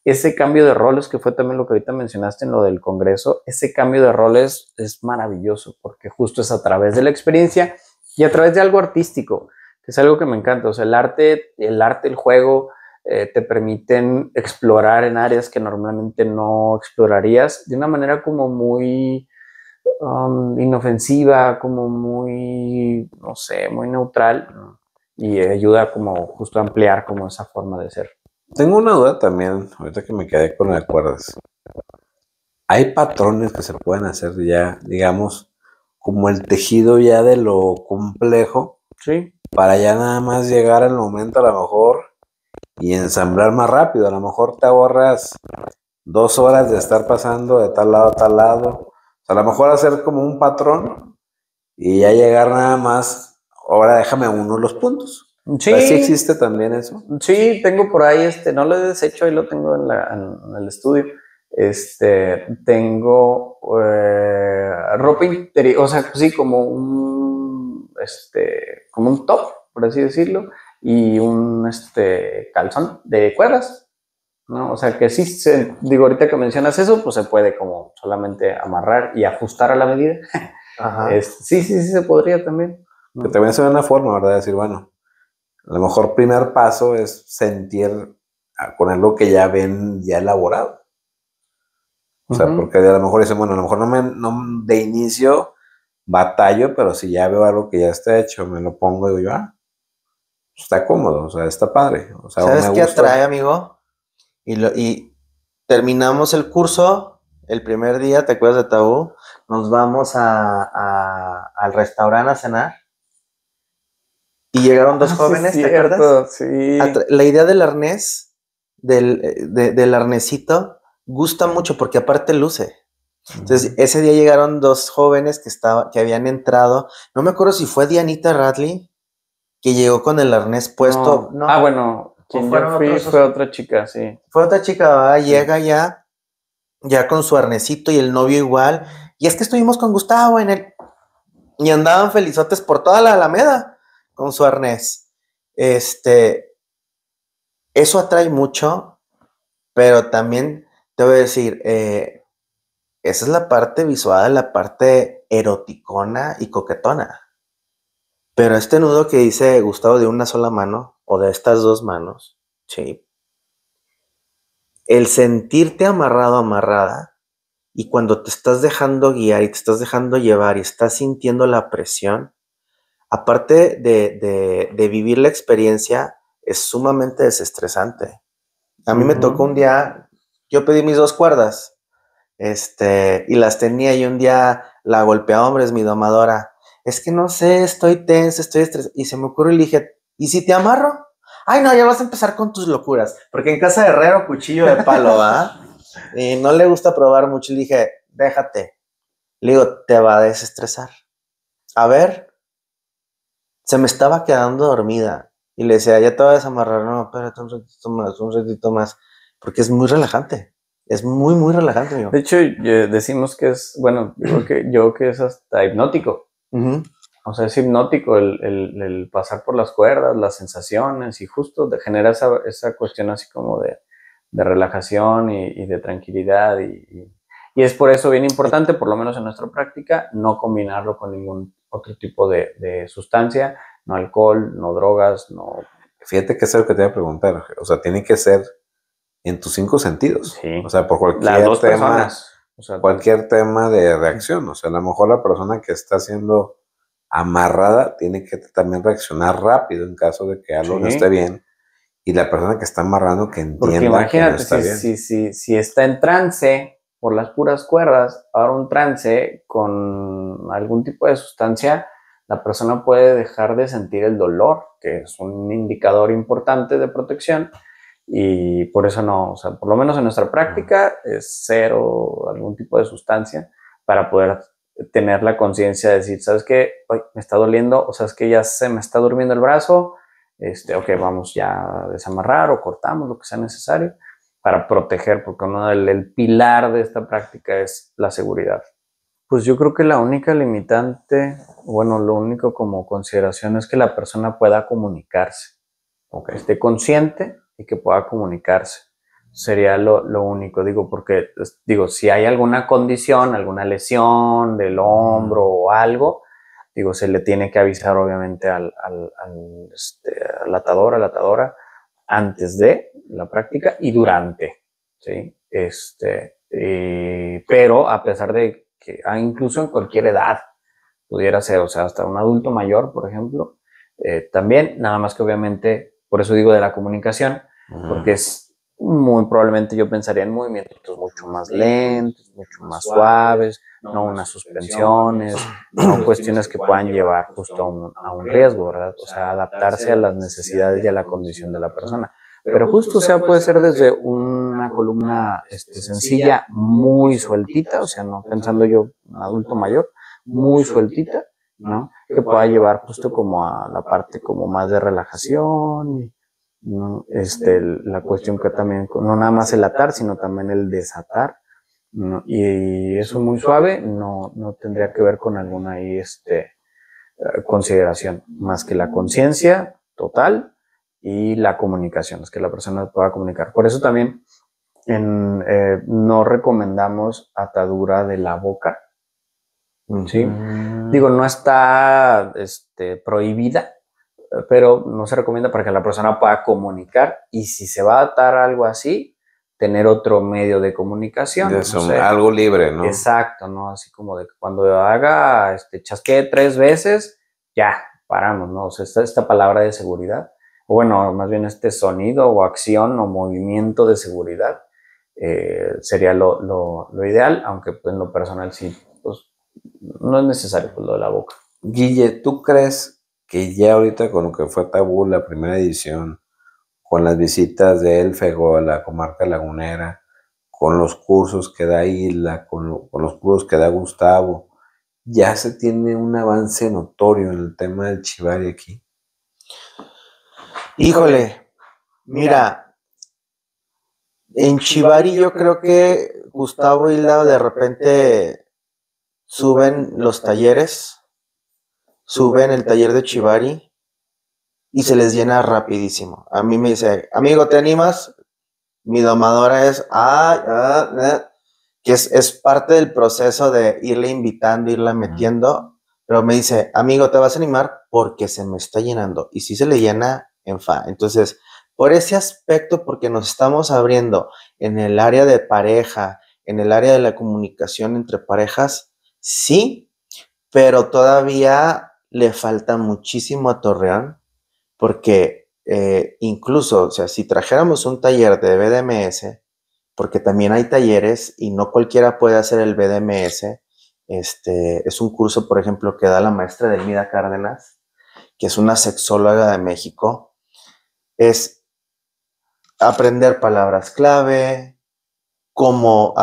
Ese cambio de roles, que fue también lo que ahorita mencionaste en lo del Congreso, ese cambio de roles es maravilloso porque justo es a través de la experiencia y a través de algo artístico, que es algo que me encanta. O sea, el arte, el juego, te permiten explorar en áreas que normalmente no explorarías de una manera como muy inofensiva, como muy, no sé, muy neutral, ¿no? Y ayuda como justo a ampliar como esa forma de ser. Tengo una duda también, ahorita que me quedé con el cuerdas. Hay patrones que se pueden hacer ya, digamos, como el tejido ya de lo complejo, Sí. para ya nada más llegar al momento a lo mejor y ensamblar más rápido. A lo mejor te ahorras 2 horas de estar pasando de tal lado a tal lado. O sea, a lo mejor hacer como un patrón y ya llegar nada más. Ahora déjame uno los puntos. Sí. O sea, ¿sí existe también eso? Sí, tengo por ahí, no lo he deshecho, ahí lo tengo en el estudio. Tengo ropa interior, o sea, sí, como un top, por así decirlo, y un calzón de cuerdas, ¿no? O sea, que sí, digo, ahorita que mencionas eso, pues se puede como solamente amarrar y ajustar a la medida. Ajá. Sí, se podría también, ¿no? Que también es una forma, ¿verdad? De decir, bueno, a lo mejor primer paso es sentir con algo que ya ven ya elaborado. O sea, porque a lo mejor dicen, bueno, a lo mejor no de inicio batallo, pero si ya veo algo que ya está hecho, me lo pongo y digo yo, está cómodo, o sea, está padre. O sea, ¿Sabes me qué gusta. atrae, amigo? Y terminamos el curso, el primer día, ¿te acuerdas de Tabú? Nos vamos al restaurante a cenar. Y llegaron dos jóvenes, sí, ¿te acuerdas? Sí. La idea del arnés, del arnesito, gusta mucho porque aparte luce. Entonces, ese día llegaron dos jóvenes que habían entrado. No me acuerdo si fue Dianita Radley, que llegó con el arnés puesto. No. Ah, bueno, quien yo fui fue otra chica, sí. Fue otra chica, ¿verdad? Llega ya con su arnesito y el novio igual. Y es que estuvimos con Gustavo y andaban felizotes por toda la Alameda con su arnés. Eso atrae mucho, pero también te voy a decir, esa es la parte visual, la parte eroticona y coquetona. Pero este nudo que dice Gustavo de una sola mano, o de estas dos manos, sí. El sentirte amarrado, amarrada, y cuando te estás dejando guiar y te estás dejando llevar y estás sintiendo la presión, aparte de vivir la experiencia, es sumamente desestresante. A mí me tocó un día, yo pedí mis 2 cuerdas, y las tenía, y un día la golpea hombres, mi domadora. Es que no sé, estoy tenso, estoy estresado. Y se me ocurrió y le dije, ¿y si te amarro? Ay, no, ya vas a empezar con tus locuras. Porque en casa de herrero, cuchillo de palo, ¿va? Y no le gusta probar mucho. Le dije, déjate. Le digo, te va a desestresar. A ver, se me estaba quedando dormida. Y le decía, ya te voy a desamarrar. No, espérate un ratito más. Porque es muy relajante. Es muy, muy relajante, amigo. De hecho, decimos que es, bueno, yo que es hasta hipnótico. O sea, es hipnótico el pasar por las cuerdas, las sensaciones, y justo genera esa cuestión así como de relajación y de tranquilidad. Y es por eso bien importante, por lo menos en nuestra práctica, no combinarlo con ningún otro tipo de sustancia, no alcohol, no drogas, no... Fíjate que es lo que te iba a preguntar. O sea, tiene que ser en tus 5 sentidos. Sí. O sea, por Las cualquier dos tema, personas. O sea, cualquier tema de reacción. O sea, a lo mejor la persona que está siendo amarrada tiene que también reaccionar rápido en caso de que algo no esté bien. Y la persona que está amarrando que entienda. Porque imagínate, que no está bien. si está en trance por las puras cuerdas, ahora un trance con algún tipo de sustancia, la persona puede dejar de sentir el dolor, que es un indicador importante de protección, y por eso no, o sea, por lo menos en nuestra práctica es cero algún tipo de sustancia para poder tener la conciencia de decir, ¿sabes qué? Hoy me está doliendo, o sabes que ya se me está durmiendo el brazo, ok, vamos ya a desamarrar o cortamos lo que sea necesario para proteger, porque uno el pilar de esta práctica es la seguridad. Pues yo creo que la única limitante, bueno, lo único como consideración es que la persona pueda comunicarse, que esté consciente y que pueda comunicarse. Sería lo único, digo, porque, digo, si hay alguna condición, alguna lesión del hombro o algo, digo, se le tiene que avisar obviamente al atador, a la atadora, antes de la práctica y durante, ¿sí? Pero a pesar de que incluso en cualquier edad pudiera ser, o sea, hasta un adulto mayor, por ejemplo, también, nada más que obviamente, por eso digo de la comunicación, porque es muy probablemente yo pensaría en movimientos mucho más lentos, mucho más suaves, no unas suspensiones, no cuestiones que puedan llevar justo a un riesgo, ¿verdad? O sea, adaptarse a las necesidades y a la condición de la persona. Pero justo, o sea, puede ser desde una columna sencilla, muy sueltita, o sea, no pensando yo un adulto mayor, muy sueltita, ¿no? Que pueda llevar justo como a la parte como más de relajación, ¿no? La cuestión que también, no nada más el atar, sino también el desatar, ¿no? Y eso muy suave, no tendría que ver con alguna ahí, consideración, más que la conciencia total y la comunicación, es que la persona pueda comunicar. Por eso también no recomendamos atadura de la boca, ¿sí? Digo, no está prohibida, pero no se recomienda para que la persona pueda comunicar, y si se va a atar algo así, tener otro medio de comunicación. No sé, algo libre, ¿no? Exacto, ¿no? Así como de que cuando haga chasquee 3 veces, ya, paramos, ¿no? O sea, esta palabra de seguridad, o bueno, más bien este sonido o acción o movimiento de seguridad, sería lo ideal, aunque pues, en lo personal sí, pues no es necesario pues, lo de la boca. Guille, ¿tú crees que ya ahorita con lo que fue Tabú, la primera edición, con las visitas de Elfego a la comarca lagunera, con los cursos que da Isla, con los cursos que da Gustavo, ya se tiene un avance notorio en el tema del Chivari aquí? Híjole, mira, en Chivari yo creo que Gustavo y Hilda de repente suben los talleres, suben el taller de Chivari y se les llena rapidísimo. A mí me dice, amigo, ¿te animas? Mi domadora es, que es parte del proceso de irle invitando, irla metiendo, pero me dice, amigo, ¿te vas a animar? Porque se me está llenando. Y sí se le llena en fa. Entonces, por ese aspecto, porque nos estamos abriendo en el área de pareja, en el área de la comunicación entre parejas, sí, pero todavía le falta muchísimo a Torreón, porque incluso, o sea, si trajéramos un taller de BDMS, porque también hay talleres y no cualquiera puede hacer el BDMS, es un curso, por ejemplo, que da la maestra Delmida Cárdenas, que es una sexóloga de México, es aprender palabras clave, cómo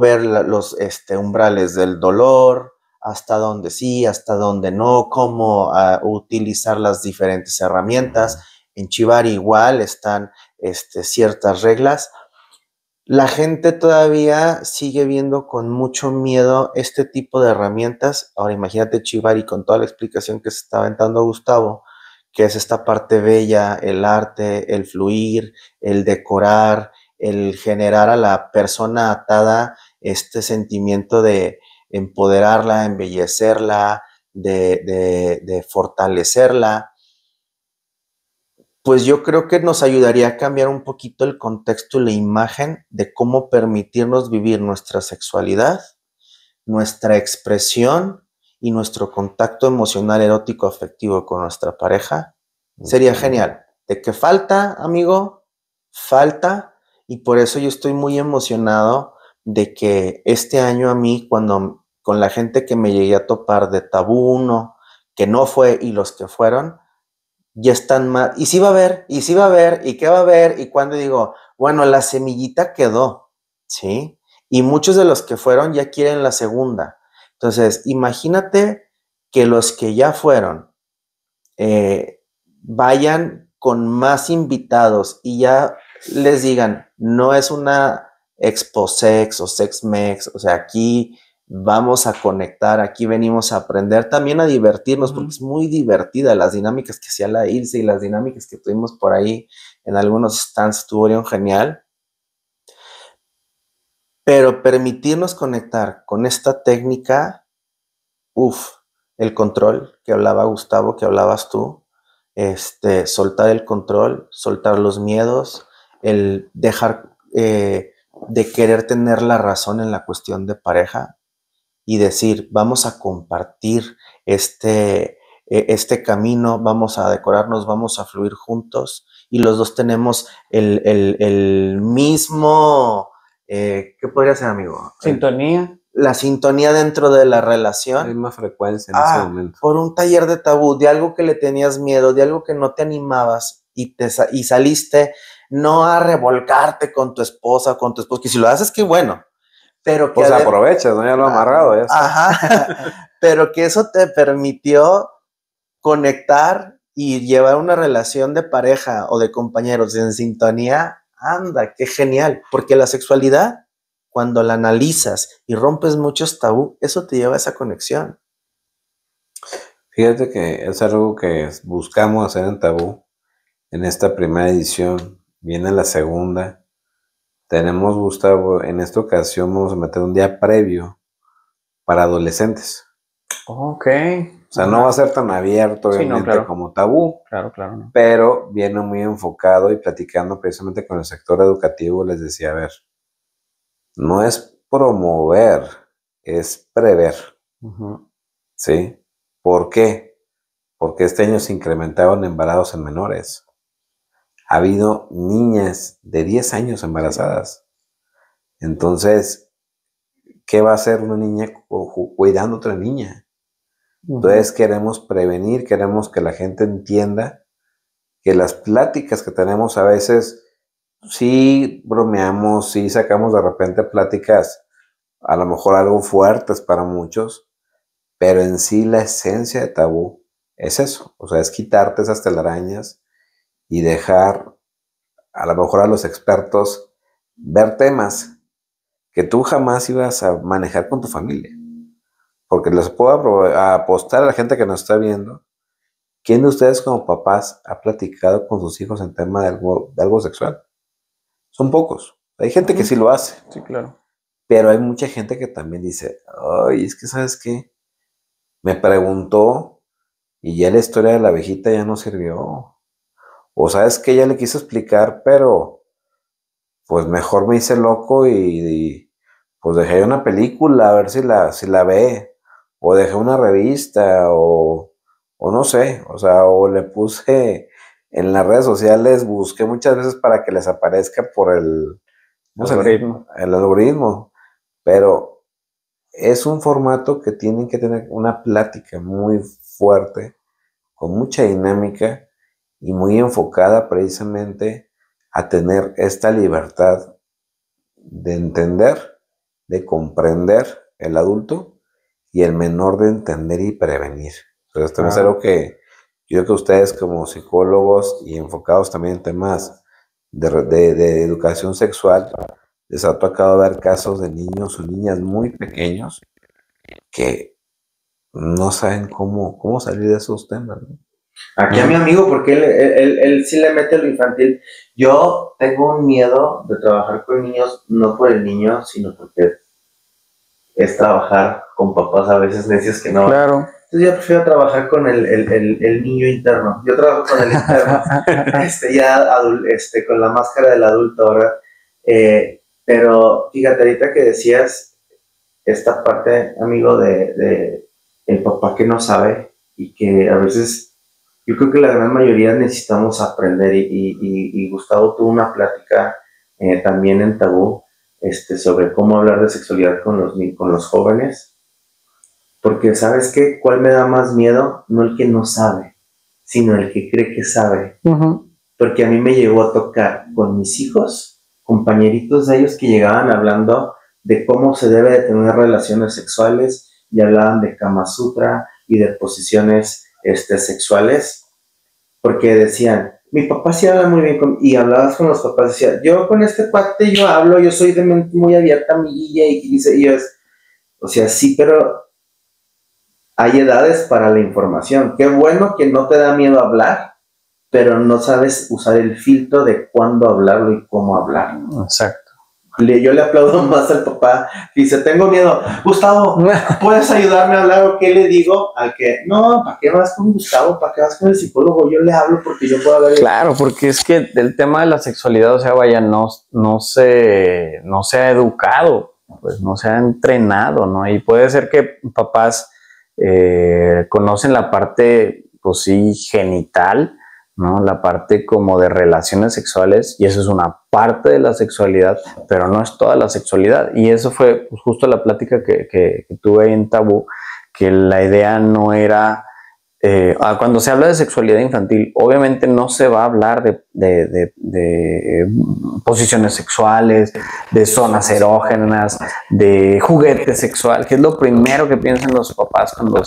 ver los umbrales del dolor, hasta dónde sí, hasta dónde no, cómo utilizar las diferentes herramientas. En Chivari igual están ciertas reglas. La gente todavía sigue viendo con mucho miedo este tipo de herramientas. Ahora imagínate Chivari con toda la explicación que se está aventando Gustavo, que es esta parte bella, el arte, el fluir, el decorar, el generar a la persona atada este sentimiento de empoderarla, embellecerla, de fortalecerla. Pues yo creo que nos ayudaría a cambiar un poquito el contexto y la imagen de cómo permitirnos vivir nuestra sexualidad, nuestra expresión y nuestro contacto emocional, erótico, afectivo con nuestra pareja. Sería genial. ¿De qué falta, amigo? Falta. Y por eso yo estoy muy emocionado de que este año a mí, cuando con la gente que me llegué a topar de Tabú 1, que no fue y los que fueron, ya están más, y sí va a haber, y sí va a haber, y qué va a haber, y cuando digo, bueno, la semillita quedó, ¿sí? Y muchos de los que fueron ya quieren la segunda. Entonces, imagínate que los que ya fueron vayan con más invitados y ya les digan, no es una expo sex o sex mex, o sea, aquí vamos a conectar, aquí venimos a aprender, también a divertirnos, porque es muy divertida las dinámicas que hacía la Ilse y las dinámicas que tuvimos por ahí en algunos stands, estuvieron genial. Pero permitirnos conectar con esta técnica, el control que hablaba Gustavo, que hablabas tú, soltar el control, soltar los miedos, el dejar de querer tener la razón en la cuestión de pareja, y decir, vamos a compartir este camino, vamos a decorarnos, vamos a fluir juntos, y los dos tenemos el mismo, ¿qué podría ser, amigo? Sintonía. La sintonía dentro de la relación. Hay más frecuencia en ese momento. Por un taller de tabú, de algo que le tenías miedo, de algo que no te animabas, y saliste no a revolcarte con tu esposa, que si lo haces, qué bueno. Pero que pues aprovechas, ¿no? Ya lo amarrado. Ya ajá. Pero que eso te permitió conectar y llevar una relación de pareja o de compañeros en sintonía. Anda, qué genial. Porque la sexualidad, cuando la analizas y rompes muchos tabú, eso te lleva a esa conexión. Fíjate que es algo que buscamos hacer en Tabú. En esta primera edición, viene la segunda. Tenemos, Gustavo, en esta ocasión vamos a meter un día previo para adolescentes. Ok. O sea, no va a ser tan abierto, obviamente, sí, no, claro, como Tabú. Claro, claro. No. Pero viene muy enfocado y platicando precisamente con el sector educativo, les decía, a ver, no es promover, es prever. ¿Sí? ¿Por qué? Porque este año se incrementaron embarazos en menores. Ha habido niñas de 10 años embarazadas. Entonces, ¿qué va a hacer una niña cuidando a otra niña? Entonces queremos prevenir, queremos que la gente entienda que las pláticas que tenemos a veces, sí bromeamos, sí sacamos de repente pláticas a lo mejor algo fuertes para muchos, pero en sí la esencia de Tabú es eso, o sea, es quitarte esas telarañas y dejar a lo mejor a los expertos ver temas que tú jamás ibas a manejar con tu familia. Porque les puedo apostar a la gente que nos está viendo, ¿quién de ustedes como papás ha platicado con sus hijos en tema de algo sexual? Son pocos. Hay gente que sí lo hace. Sí, claro. Pero hay mucha gente que también dice, ay, es que ¿sabes qué? Me preguntó y ya la historia de la abejita ya no sirvió. O ¿sabes qué? Ya le quiso explicar, pero pues mejor me hice loco y pues dejé una película a ver si la ve. o dejé una revista, o no sé, o sea, o le puse en las redes sociales, busqué muchas veces para que les aparezca por el, ¿cómo se llama? Algoritmo. El algoritmo, pero es un formato que tienen que tener una plática muy fuerte, con mucha dinámica y muy enfocada precisamente a tener esta libertad de entender, de comprender el adulto y el menor de entender y prevenir. Entonces, también es algo que yo creo que ustedes como psicólogos y enfocados también en temas de educación sexual, les ha tocado ver casos de niños o niñas muy pequeños que no saben cómo salir de esos temas, ¿no? Aquí a mi amigo, porque él sí le mete lo infantil. Yo tengo un miedo de trabajar con niños, no por el niño, sino porque es trabajar con papás a veces necios que no. Claro. Entonces yo prefiero trabajar con el niño interno. Yo trabajo con el interno, con la máscara del adulto, ¿verdad? Pero fíjate, ahorita que decías esta parte, amigo, de el papá que no sabe y que a veces yo creo que la gran mayoría necesitamos aprender y Gustavo tuvo una plática también en Tabú sobre cómo hablar de sexualidad con los jóvenes. Porque, ¿sabes qué? ¿Cuál me da más miedo? No el que no sabe, sino el que cree que sabe. Porque a mí me llegó a tocar con mis hijos, compañeritos de ellos que llegaban hablando de cómo se debe de tener relaciones sexuales y hablaban de Kama Sutra y de posiciones sexuales, porque decían, mi papá sí habla muy bien y hablabas con los papás, decía, yo con este cuate yo hablo, yo soy de mente muy abierta, amiguilla, y dice, o sea, sí, pero hay edades para la información. Qué bueno que no te da miedo hablar, pero no sabes usar el filtro de cuándo hablarlo y cómo hablarlo. Exacto. Yo le aplaudo más al papá. Dice, tengo miedo. Gustavo, ¿puedes ayudarme a hablar o qué le digo? Al que, no, ¿para qué vas con Gustavo? ¿Para qué vas con el psicólogo? Yo le hablo porque yo puedo hablar. Claro, porque es que el tema de la sexualidad, o sea, vaya, no se ha educado, pues no se ha entrenado, ¿no? Y puede ser que papás conocen la parte, pues sí, genital, ¿no? La parte como de relaciones sexuales, y eso es una parte de la sexualidad, pero no es toda la sexualidad. Y eso fue pues, justo la plática que tuve ahí en Tabú, que la idea no era... cuando se habla de sexualidad infantil, obviamente no se va a hablar de posiciones sexuales, de zonas erógenas, de juguete sexual, que es lo primero que piensan los papás cuando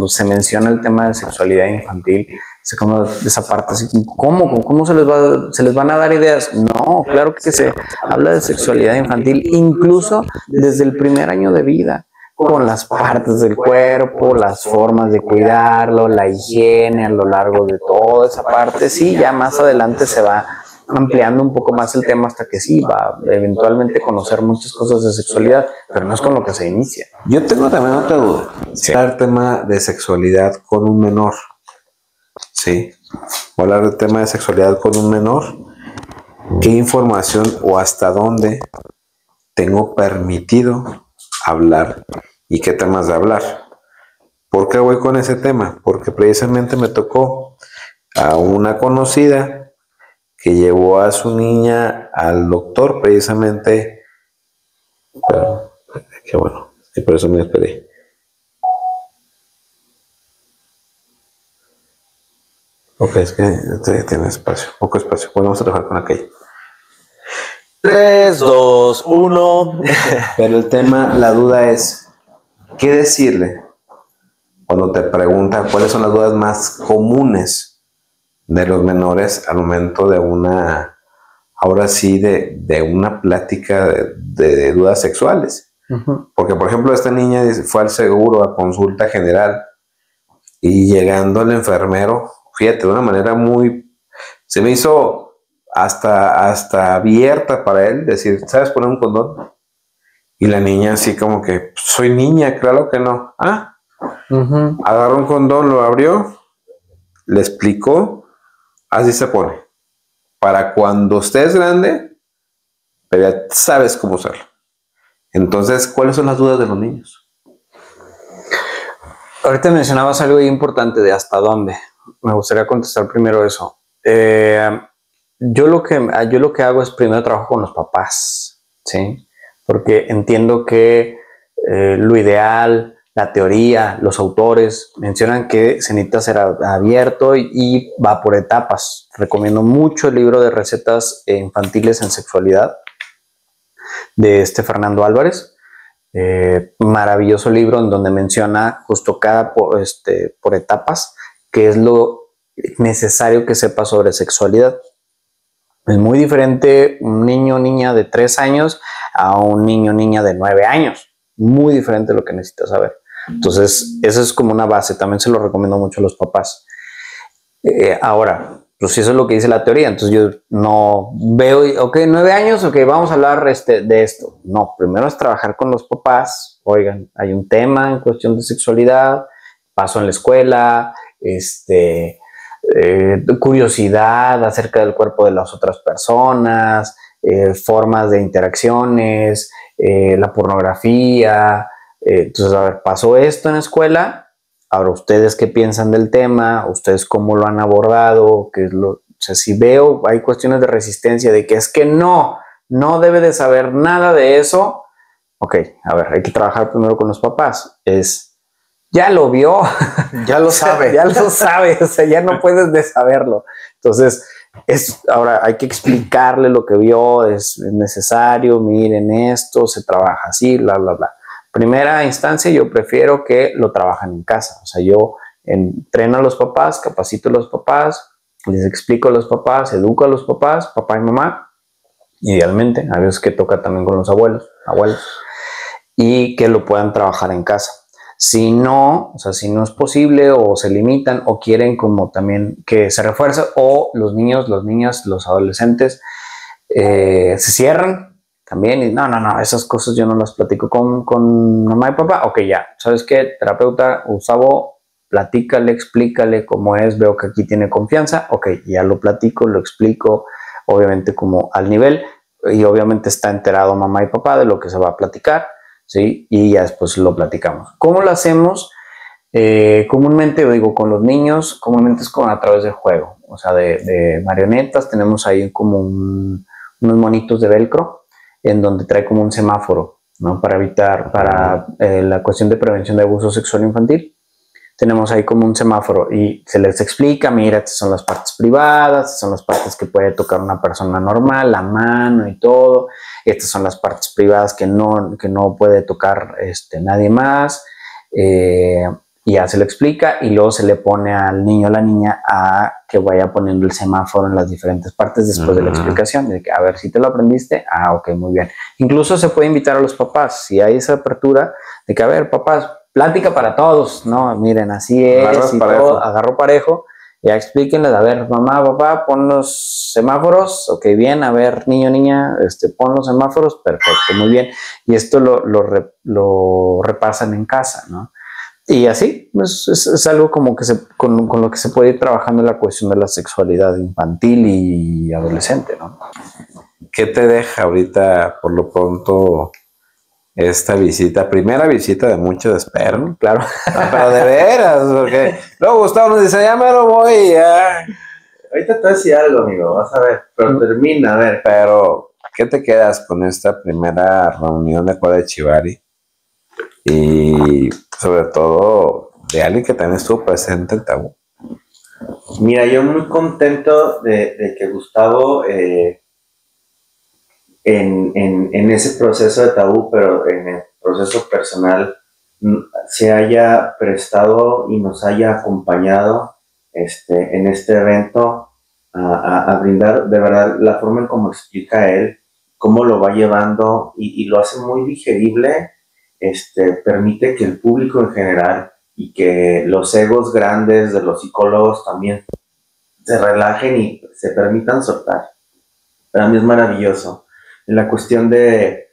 se menciona el tema de sexualidad infantil. Es como esa parte así, ¿cómo se les van a dar ideas? No, claro que se habla de sexualidad infantil, incluso desde el primer año de vida, con las partes del cuerpo, las formas de cuidarlo, la higiene a lo largo de toda esa parte. Sí, ya más adelante se va ampliando un poco más el tema hasta que sí, va eventualmente conocer muchas cosas de sexualidad, pero no es con lo que se inicia. Yo tengo también otra duda. Sí. El tema de sexualidad con un menor. Sí. Hablar del tema de sexualidad con un menor. ¿Qué información o hasta dónde tengo permitido hablar y qué temas de hablar? ¿Por qué voy con ese tema? Porque precisamente me tocó a una conocida que llevó a su niña al doctor precisamente, pero, qué bueno, y por eso me despedí. Ok, es que tiene espacio, poco espacio. Bueno, vamos a trabajar con aquello. 3, 2, 1. Pero el tema, la duda es, ¿qué decirle cuando te preguntan cuáles son las dudas más comunes de los menores al momento de una, ahora sí, de una plática de dudas sexuales? Porque, por ejemplo, esta niña fue al seguro a consulta general y llegando el enfermero, fíjate, de una manera se me hizo hasta abierta para él, decir, ¿sabes poner un condón? Y la niña así como que, soy niña, claro que no. Agarró un condón, lo abrió, le explicó, así se pone. Para cuando estés grande, pero ya sabes cómo usarlo. Entonces, ¿cuáles son las dudas de los niños? Ahorita mencionabas algo importante de hasta dónde. Me gustaría contestar primero eso. Yo lo que hago es primero trabajo con los papás, ¿sí? Porque entiendo que lo ideal, la teoría, los autores mencionan que se necesita ser abierto y va por etapas. Recomiendo mucho el libro de recetas infantiles en sexualidad de Fernando Álvarez. Maravilloso libro en donde menciona justo cada por etapas qué es lo necesario que sepa sobre sexualidad. Es muy diferente un niño o niña de 3 años a un niño o niña de 9 años. Muy diferente lo que necesitas saber. Entonces, eso es como una base. También se lo recomiendo mucho a los papás. Ahora, pues si eso es lo que dice la teoría, entonces yo no veo, ok, 9 años, ok, vamos a hablar de esto. No, primero es trabajar con los papás. Oigan, hay un tema en cuestión de sexualidad, pasó en la escuela, curiosidad acerca del cuerpo de las otras personas, formas de interacciones, la pornografía. Entonces, a ver, pasó esto en la escuela. Ahora, ¿ustedes qué piensan del tema? ¿Ustedes cómo lo han abordado? O sea, si veo, hay cuestiones de resistencia de que es que no debe de saber nada de eso. Ok, a ver, hay que trabajar primero con los papás. Ya lo vio, Ya lo sabe. ya lo sabe, o sea, ya no puedes de saberlo. Entonces, ahora hay que explicarle lo que vio, es necesario, miren esto, se trabaja así, bla, bla, bla. Primera instancia, yo prefiero que lo trabajen en casa. O sea, yo entreno a los papás, capacito a los papás, les explico a los papás, educo a los papás, papá y mamá, idealmente, a veces que toca también con los abuelos, y que lo puedan trabajar en casa. Si no, o sea, si no es posible o se limitan o quieren como también que se refuerce o los niños, las niñas, los adolescentes se cierran también y no, esas cosas yo no las platico con mamá y papá. Ok, ya, ¿sabes qué? Terapeuta Gustavo, platícale, explícale cómo es, veo que aquí tiene confianza. Ok, ya lo platico, lo explico, obviamente como al nivel y obviamente está enterado mamá y papá de lo que se va a platicar. ¿Sí? Y ya después lo platicamos. ¿Cómo lo hacemos? Comúnmente, digo, con los niños, comúnmente es a través del juego, o sea, de marionetas. Tenemos ahí como unos monitos de velcro en donde trae como un semáforo, ¿no? Para evitar, la cuestión de prevención de abuso sexual infantil. Tenemos ahí como un semáforo y se les explica, mira, estas son las partes privadas, estas son las partes que puede tocar una persona normal, la mano y todo. Estas son las partes privadas que no puede tocar nadie más. Y ya se le explica y luego se le pone al niño o la niña a que vaya poniendo el semáforo en las diferentes partes después de la explicación. De que, a ver, si te lo aprendiste, ok, muy bien. Incluso se puede invitar a los papás, si hay esa apertura, de que, a ver, papás, plática para todos, ¿no? Miren, así es, y todo, agarro parejo, ya explíquenles, a ver, mamá, papá, pon los semáforos, ok, bien, a ver, niño, niña, pon los semáforos, perfecto, muy bien, y esto lo repasan en casa, ¿no? Y así, pues, es algo como que con lo que se puede ir trabajando en la cuestión de la sexualidad infantil y adolescente, ¿no? ¿Qué te deja ahorita, por lo pronto, esta visita? Primera visita de muchos, espero. Claro. No, pero de veras, porque luego Gustavo nos dice, ya me lo voy, ya. Ahorita te voy a decir algo, amigo, vas a ver, pero termina, a ver. Pero, ¿qué te quedas con esta primera reunión de Cuadra de Chivari? Y sobre todo de alguien que también estuvo presente en Tabú. Mira, yo muy contento de que Gustavo en ese proceso de Tabú, pero en el proceso personal, se haya prestado y nos haya acompañado en este evento a brindar de verdad la forma en cómo explica él, cómo lo va llevando y lo hace muy digerible. Permite que el público en general y que los egos grandes de los psicólogos también se relajen y se permitan soltar. Para mí es maravilloso. En la cuestión de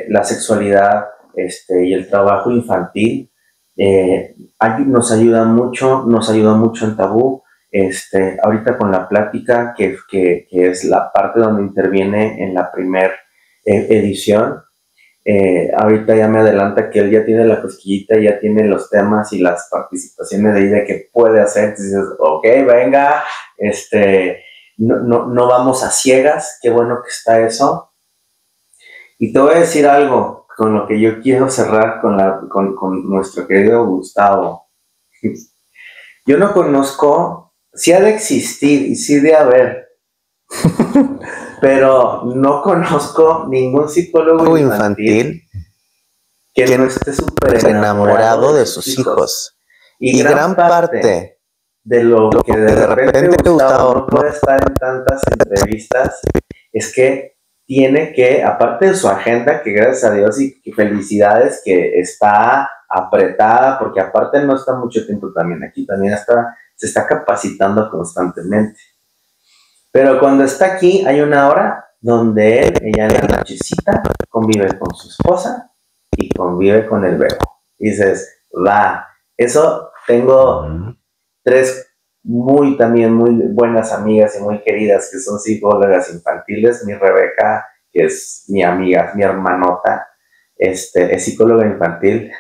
la sexualidad y el trabajo infantil, nos ayuda mucho en Tabú. Ahorita con la plática, que es la parte donde interviene en la primer edición, ahorita ya me adelanta que él ya tiene la cosquillita, ya tiene los temas y las participaciones de ella que puede hacer. Entonces dices, ok, venga, no vamos a ciegas, qué bueno que está eso. Y te voy a decir algo con lo que yo quiero cerrar con nuestro querido Gustavo. Yo no conozco, sí ha de existir y sí de haber, pero no conozco ningún psicólogo infantil que no esté súper enamorado de sus hijos. Y gran parte de lo que de repente Gustavo no puede estar en tantas entrevistas es que tiene que, aparte de su agenda, que gracias a Dios y felicidades que está apretada, porque aparte no está mucho tiempo también aquí, también se está capacitando constantemente. Pero cuando está aquí hay una hora donde ella en la nochecita convive con su esposa y convive con el bebé. Y dices, va, eso tengo 3 también muy buenas amigas y muy queridas que son psicólogas infantiles. Mi Rebeca, que es mi amiga, mi hermanota, es psicóloga infantil.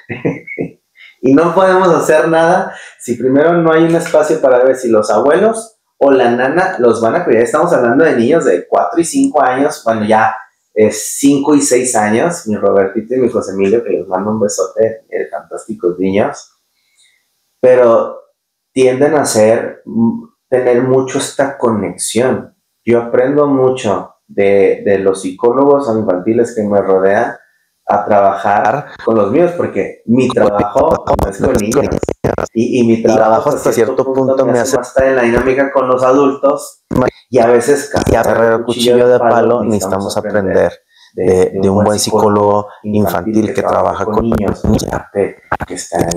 Y no podemos hacer nada si primero no hay un espacio para ver si los abuelos o la nana los van a cuidar. Estamos hablando de niños de 4 y 5 años, bueno, ya 5 y 6 años, mi Robertito y mi José Emilio, que les mando un besote, fantásticos niños, pero tienden a tener mucho esta conexión. Yo aprendo mucho de los psicólogos infantiles que me rodean a trabajar con los míos, porque mi trabajo no es con niños. Y mi trabajo hasta cierto punto me hace estar en la dinámica con los adultos y a veces casi a cuchillo de palo necesitamos aprender de un buen psicólogo infantil que trabaja con niños, que está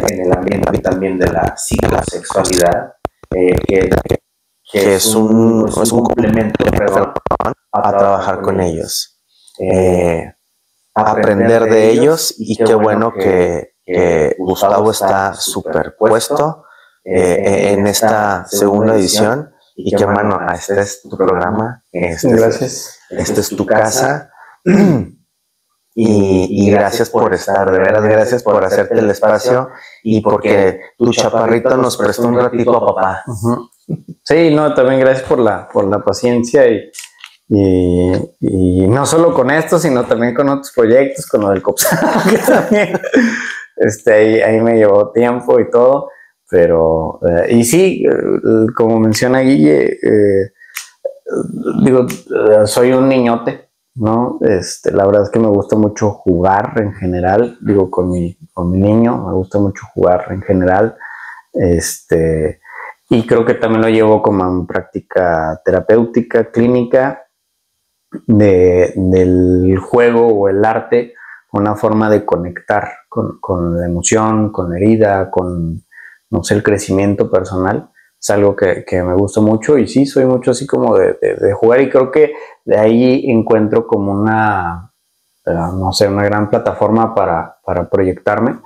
en el ambiente también de la psicosexualidad, que es un complemento, perdón, a trabajar con ellos, aprender de ellos, y qué bueno que Gustavo está superpuesto en esta segunda edición, y que bueno, este es tu programa, Gracias. Esta es tu casa. Y gracias por estar, de veras, gracias por hacerte el espacio y porque tu chaparrito nos prestó un ratito a papá. Sí, no, también gracias por la paciencia y no solo con esto, sino también con otros proyectos, con lo del COPSAM, que también ahí me llevó tiempo y todo, pero y sí, como menciona Guille, soy un niñote, ¿no? La verdad es que me gusta mucho jugar en general, con mi niño, me gusta mucho jugar en general, y creo que también lo llevo como en práctica terapéutica, clínica, del juego o el arte, una forma de conectar con la emoción, con la herida, con, no sé, el crecimiento personal. Es algo que me gusta mucho y sí, soy mucho así como de jugar, y creo que de ahí encuentro como una, no sé, una gran plataforma para proyectarme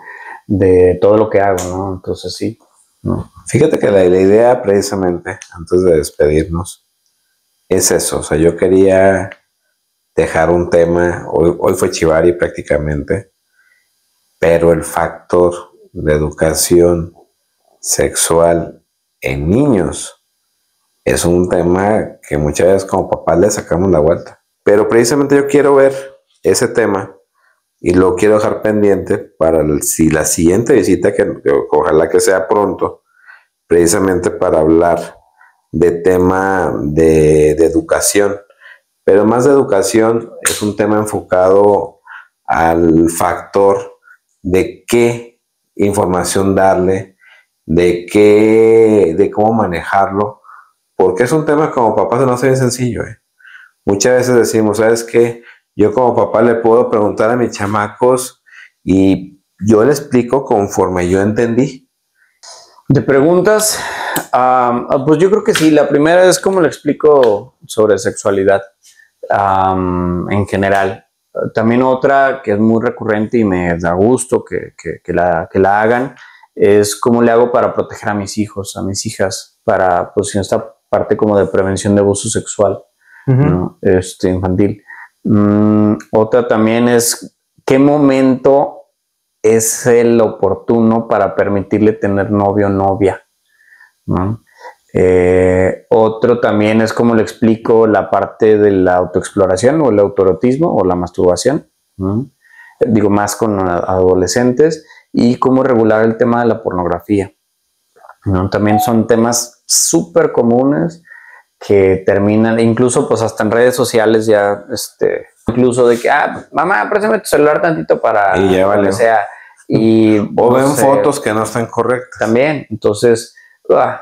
de todo lo que hago, ¿no? Entonces sí, ¿no? Fíjate que la idea precisamente, antes de despedirnos, es eso. O sea, yo quería dejar un tema, hoy fue Chivari prácticamente, pero el factor de educación sexual en niños es un tema que muchas veces como papás le sacamos la vuelta. Pero precisamente yo quiero ver ese tema y lo quiero dejar pendiente para si la siguiente visita, que ojalá que sea pronto, precisamente para hablar de tema de educación. Pero más de educación es un tema enfocado al factor de qué información darle, de cómo manejarlo, porque es un tema como papá no es bien sencillo. Muchas veces decimos, ¿sabes qué? Yo como papá le puedo preguntar a mis chamacos y yo le explico conforme yo entendí. ¿De preguntas? Pues yo creo que sí. La primera es cómo le explico sobre sexualidad en general. También otra que es muy recurrente y me da gusto que la hagan es cómo le hago para proteger a mis hijos, a mis hijas, para, pues, en esta parte como de prevención de abuso sexual, ¿no? Infantil. Otra también es qué momento es el oportuno para permitirle tener novio o novia, ¿no? Otro también es, como le explico, la parte de la autoexploración o el autoerotismo o la masturbación, ¿no? Digo, más con adolescentes, y cómo regular el tema de la pornografía, ¿no? También son temas súper comunes que terminan, incluso pues hasta en redes sociales ya, incluso de que, mamá, préstame tu celular tantito para y ya vale. Lo que sea. Y, o ven fotos que no están correctas. También, entonces,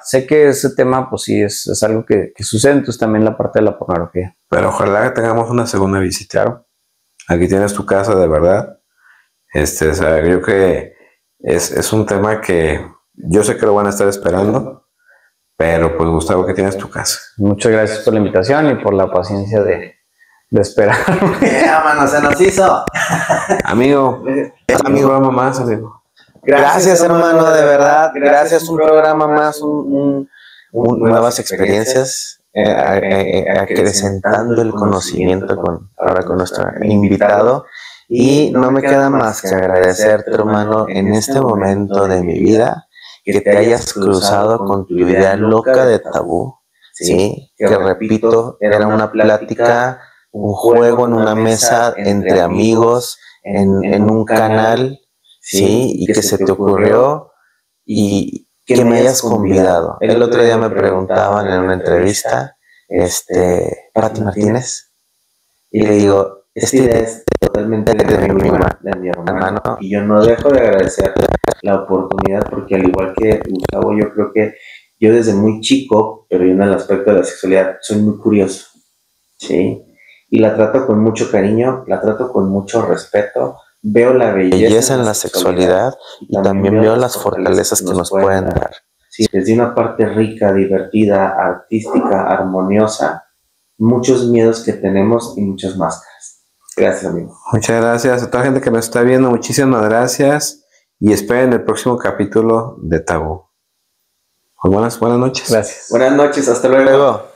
sé que ese tema pues sí es algo que sucede, entonces también la parte de la pornografía. Pero ojalá que tengamos una segunda visita. Claro. Aquí tienes tu casa, de verdad. O sea, yo creo que es un tema que yo sé que lo van a estar esperando, pero pues Gustavo, que tienes tu casa. Muchas gracias por la invitación y por la paciencia de esperar. Mano, se nos hizo. Amigo, programa más, amigo. Gracias, hermano, de verdad. Gracias, un programa más, nuevas experiencias, acrecentando el conocimiento ahora con nuestro invitado. Y no me queda más que agradecerte, hermano, en este momento de mi vida, que te hayas cruzado con tu idea loca de tabú, ¿sí? Que repito, era una plática, un juego en una mesa entre amigos, en un canal, ¿sí? Y que se te ocurrió y que me hayas convidado. El otro día me preguntaban en una entrevista, Pati Martínez, y le digo, esta idea es totalmente de mi hermano, y yo no dejo de agradecer la oportunidad, porque al igual que Gustavo, yo creo que yo desde muy chico, pero yo en el aspecto de la sexualidad soy muy curioso, ¿sí? Y la trato con mucho cariño, la trato con mucho respeto, veo la belleza en la sexualidad y también veo las fortalezas que nos pueden dar. Sí, desde una parte rica, divertida, artística, armoniosa, muchos miedos que tenemos y muchas máscaras. Gracias, amigo. Muchas gracias a toda la gente que nos está viendo. Muchísimas gracias. Y esperen el próximo capítulo de Tabú. Buenas noches. Gracias. Buenas noches. Hasta luego.